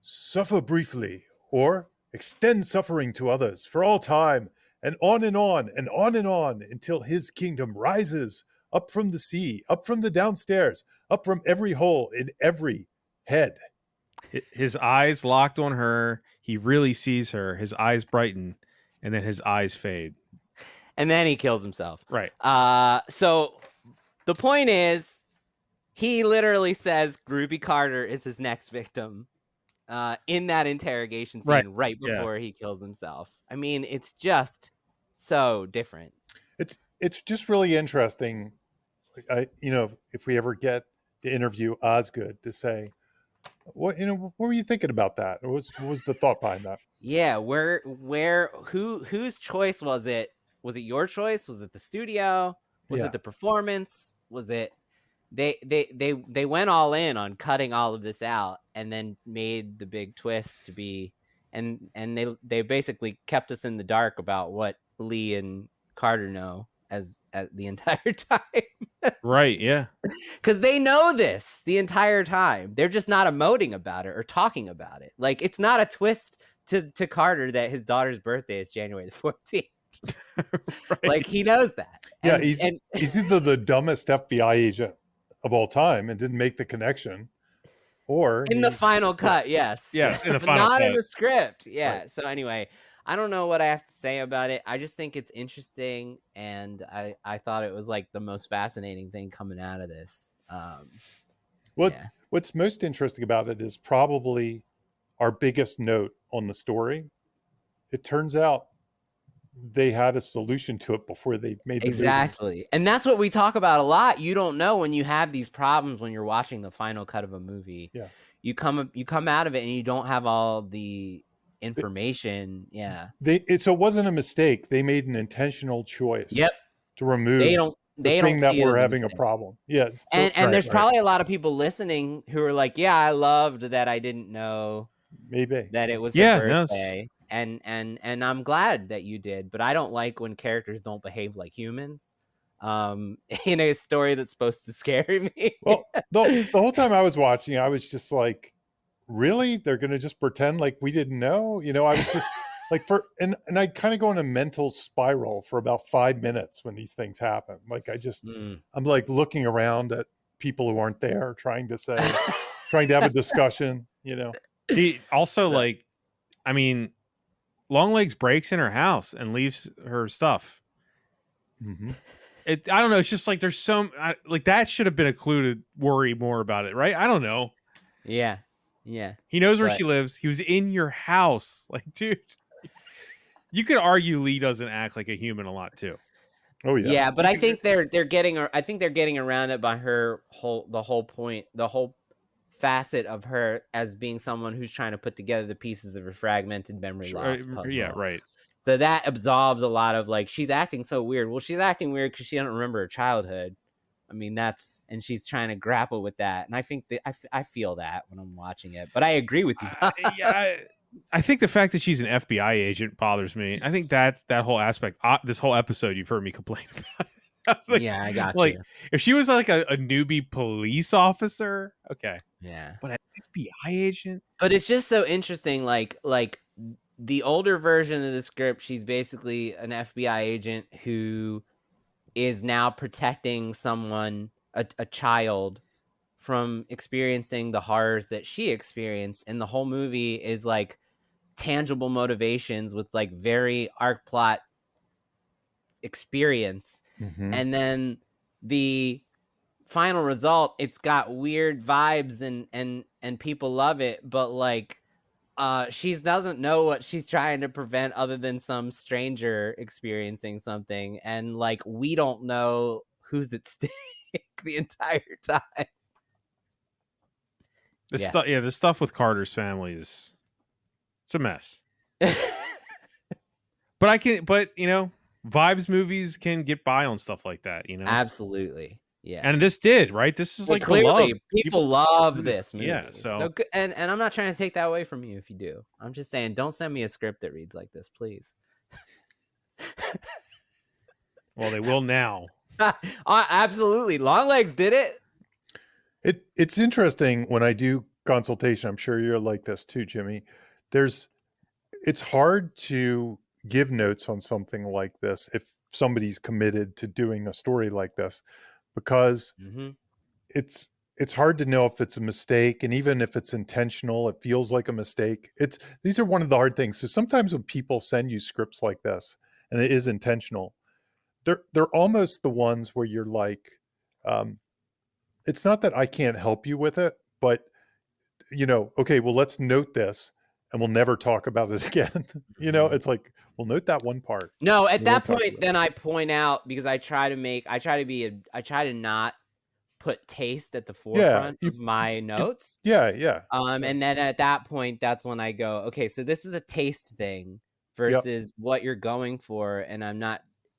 Suffer briefly, or extend suffering to others for all time, and on and on and on and on until his kingdom rises up from the sea, up from the downstairs, up from every hole in every head. His eyes locked on her. He really sees her. His eyes brighten, and then his eyes fade. And then he kills himself. Right. So the point is, he literally says Ruby Carter is his next victim. in that interrogation Right. scene right Yeah. before he kills himself. I mean, it's just so different. It's just really interesting. If we ever get to interview Osgood to say, what were you thinking about that? What was the thought behind that? Yeah, whose choice was it? Was it your choice? Was it the studio? Was Yeah. it the performance? Was it they went all in on cutting all of this out and then made the big twist to be and they basically kept us in the dark about what Lee and Carter know as the entire time. Right. Yeah. Because they know this the entire time. They're just not emoting about it or talking about it. Like, it's not a twist to Carter that his daughter's birthday is January the 14th. Right. Like, he knows that. Yeah, he's either the dumbest FBI agent of all time and didn't make the connection, or in the final cut, yes. Yes, in the But final not in cut. the script. Yeah. Right. So anyway, I don't know what I have to say about it. I just think it's interesting, and I thought it was like the most fascinating thing coming out of this. What's most interesting about it is probably our biggest note on the story. It turns out they had a solution to it before they made the movie. Exactly. And that's what we talk about a lot. You don't know when you have these problems when you're watching the final cut of a movie. Yeah. You come out of it and you don't have all the information. Yeah. So it wasn't a mistake. They made an intentional choice. Yep. To remove They don't that see it we're as a having a mistake. problem. Yeah. And there's probably a lot of people listening who are like, yeah, I loved that I didn't know maybe that it was Yeah, her no, birthday. And I'm glad that you did, but I don't like when characters don't behave like humans in a story that's supposed to scare me. Well, the whole time I was watching, I was just like, really? They're going to just pretend like we didn't know? I was just like, and I kind of go in a mental spiral for about 5 minutes when these things happen. Like, I'm like looking around at people who aren't there, trying to have a discussion, He also, like, I mean, Longlegs breaks in her house and leaves her stuff. Mm-hmm. I don't know. It's just like there's like that should have been a clue to worry more about it, right? I don't know. Yeah. Yeah. He knows where she lives. He was in your house. Like, dude, you could argue Lee doesn't act like a human a lot too. Oh yeah. Yeah, but I think they're getting around it by the whole facet of her as being someone who's trying to put together the pieces of a fragmented memory loss puzzle. Yeah, right. So that absolves a lot of like, she's acting so weird. Well, she's acting weird because she doesn't remember her childhood. I mean, and she's trying to grapple with that. And I think that I feel that when I'm watching it, but I agree with you. I think the fact that she's an FBI agent bothers me. I think that whole aspect, this whole episode, you've heard me complain about. Like, yeah, I got like, you. if she was like a newbie police officer, okay. Yeah. But an FBI agent? But it's just so interesting, like the older version of the script, she's basically an FBI agent who is now protecting someone, a child, from experiencing the horrors that she experienced. And the whole movie is like tangible motivations with like very arc plot experience. Mm-hmm. And then the final result, it's got weird vibes and people love it, but like she doesn't know what she's trying to prevent other than some stranger experiencing something, and like we don't know who's at stake the entire time. The stuff with Carter's family it's a mess. But vibes movies can get by on stuff like that, Absolutely. Yeah. And this did, right? This is like clearly people love this movie. Yeah, so and I'm not trying to take that away from you if you do. I'm just saying, don't send me a script that reads like this, please. Well, they will now. Absolutely. Longlegs did it. It's interesting when I do consultation. I'm sure you're like this too, Jimmy. It's hard to give notes on something like this if somebody's committed to doing a story like this, because it's hard to know if it's a mistake, and even if it's intentional, it feels like a mistake. These are one of the hard things. So sometimes when people send you scripts like this, and it is intentional, they're almost the ones where you're like, it's not that I can't help you with it, but okay, well, let's note this and we'll never talk about it again. It's like, we'll note that one part. No, at We that won't talk point, about then I point out, because I try to not put taste at the Yeah, forefront of my notes. yeah. And then at that point, that's when I go, okay, so this is a taste thing versus what you're going for. And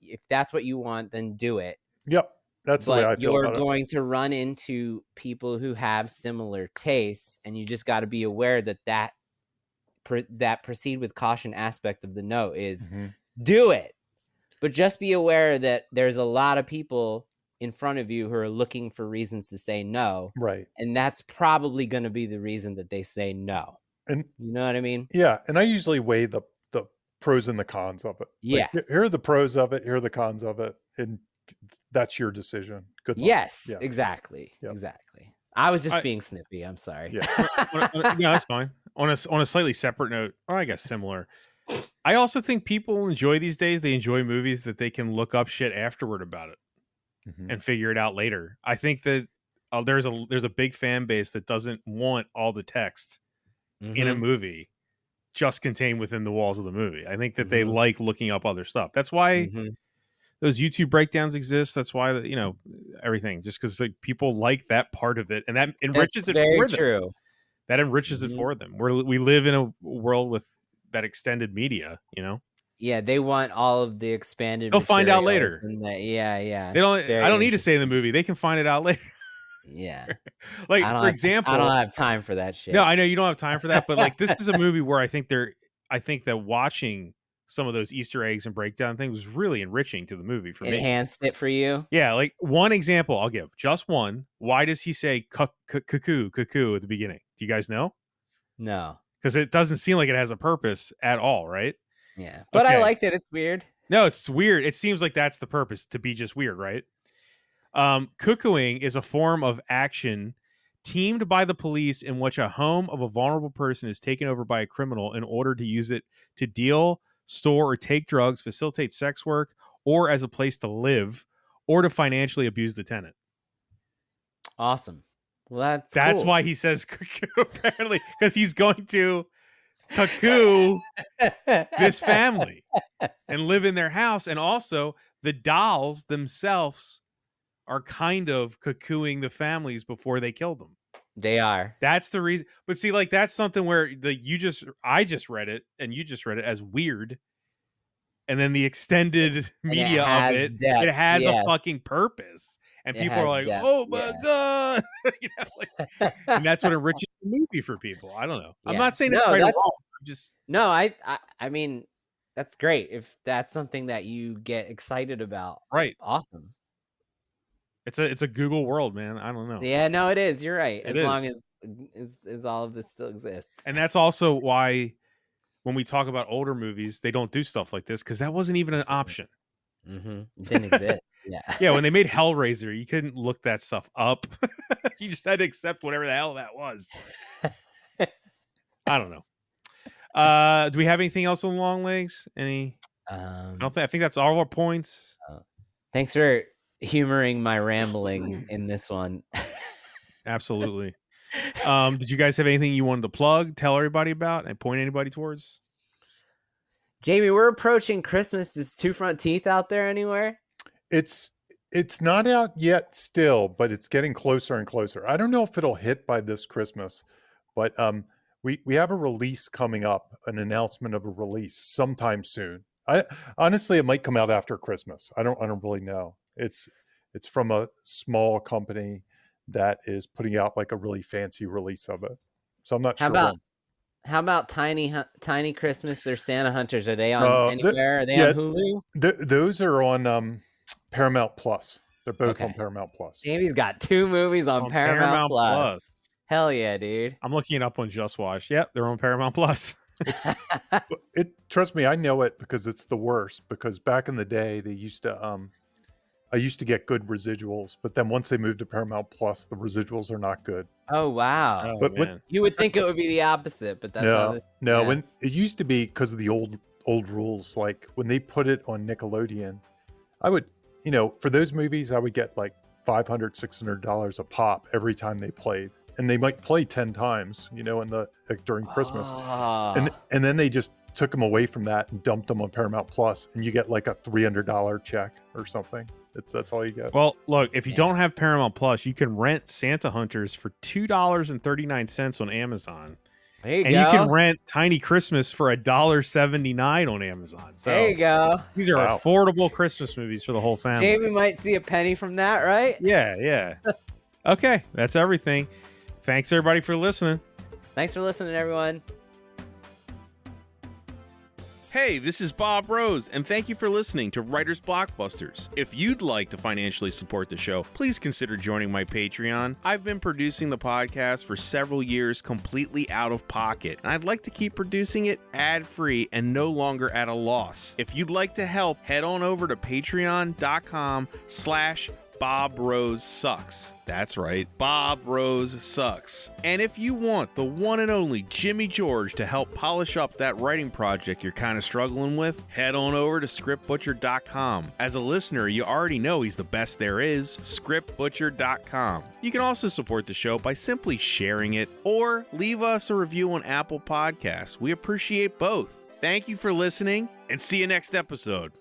if that's what you want, then do it. Yep. That's the way But I feel you're about it. going to run into people who have similar tastes, and you just got to be aware that proceed with caution aspect of the note is do it. But just be aware that there's a lot of people in front of you who are looking for reasons to say no. Right. And that's probably going to be the reason that they say no. And you know what I mean? Yeah. And I usually weigh the pros and the cons of it. Yeah. Like, here are the pros of it. Here are the cons of it. And that's your decision. Good luck. Yes, Yeah. exactly. Yep. Exactly. I was just being snippy. I'm sorry. Yeah. Yeah, that's fine. On a slightly separate note, or I guess similar, I also think people enjoy these days. They enjoy movies that they can look up shit afterward about it and figure it out later. I think that there's a big fan base that doesn't want all the text in a movie just contained within the walls of the movie. I think that they like looking up other stuff. That's why those YouTube breakdowns exist. That's why everything, just because like people like that part of it, and that enriches That's it very for them. true. That enriches it for them. We live in a world with that extended media. Yeah, they want all of the expanded. They'll find out materials later. Yeah. They don't. I don't need to say in the movie. They can find it out later. Yeah. Like, for example, I don't have time for that shit. No, I know you don't have time for that, but like this is a movie where I think that watching some of those Easter eggs and breakdown things was really enriching to the movie for me. Enhanced it for you? Yeah, like one example I'll give, just one. Why does he say cuckoo at the beginning? Do you guys know? No. Because it doesn't seem like it has a purpose at all, right? Yeah. But I liked it. It's weird. No, it's weird. It seems like that's the purpose, to be just weird, right? Cuckooing is a form of action teamed by the police in which a home of a vulnerable person is taken over by a criminal in order to use it to deal, store, or take drugs, facilitate sex work, or as a place to live, or to financially abuse the tenant. Awesome. Well, that's cool. why he says cuckoo, apparently, because he's going to cuckoo this family and live in their house. And also the dolls themselves are kind of cuckooing the families before they kill them. They are. That's the reason. But see, like, that's something where I just read it and you just read it as weird. And then the extended media of it, depth. It has a fucking purpose. And people are like, depth. oh my God. And that's what enriches the movie for people. I don't know. I'm not saying it's right or wrong. I'm just. No, I mean, that's great. If that's something that you get excited about. Right. Awesome. It's a Google world, man. I don't know. Yeah, no, it is. You're right. As long as all of this still exists. And that's also why when we talk about older movies, they don't do stuff like this, because that wasn't even an option. It didn't exist. Yeah. Yeah, when they made Hellraiser, you couldn't look that stuff up. You just had to accept whatever the hell that was. I don't know. Do we have anything else on Longlegs? I think that's all of our points. Thanks for humoring my rambling in this one. Absolutely. Did you guys have anything you wanted to plug, tell everybody about, and point anybody towards? Jamie, we're approaching Christmas. Is Two Front Teeth out there anywhere? It's not out yet still, but it's getting closer and closer. I don't know if it'll hit by this Christmas, but we have a release coming up, an announcement of a release sometime soon. Honestly, it might come out after Christmas. I don't really know. It's from a small company that is putting out like a really fancy release of it. So I'm not sure. How about Tiny Christmas or Santa Hunters? Are they on anywhere? Are they on Hulu? Those are on Paramount Plus. They're both on Paramount Plus. Jamie's got 2 movies on Paramount Plus. Hell yeah, dude. I'm looking it up on Just Watch. Yep, they're on Paramount Plus. Trust me, I know it because it's the worst. Because back in the day, they used to I used to get good residuals, but then once they moved to Paramount Plus, the residuals are not good. Oh wow! But you would think it would be the opposite, but that's no. When it used to be, because of the old rules, like when they put it on Nickelodeon, I would, for those movies, I would get like $500, $600 a pop every time they played, and they might play 10 times, you know, during Christmas. Ah. And then they just took them away from that and dumped them on Paramount Plus, and you get like a $300 check or something. That's all you get. Well, look, if you don't have Paramount Plus, you can rent Santa Hunters for $2.39 on Amazon. There you and go. you can rent Tiny Christmas for $1.79 on Amazon. So there you go. These are affordable Christmas movies for the whole family. Jamie might see a penny from that, right? Yeah. Okay, that's everything. Thanks everybody for listening. Thanks for listening, everyone. Hey, this is Bob Rose, and thank you for listening to Writers Blockbusters. If you'd like to financially support the show, please consider joining my Patreon. I've been producing the podcast for several years completely out of pocket, and I'd like to keep producing it ad-free and no longer at a loss. If you'd like to help, head on over to patreon.com/Bob Rose Sucks. That's right, Bob Rose Sucks. And if you want the one and only Jimmy George to help polish up that writing project you're kind of struggling with, head on over to scriptbutcher.com. As a listener, you already know he's the best there is, scriptbutcher.com. You can also support the show by simply sharing it or leave us a review on Apple Podcasts. We appreciate both. Thank you for listening, and see you next episode.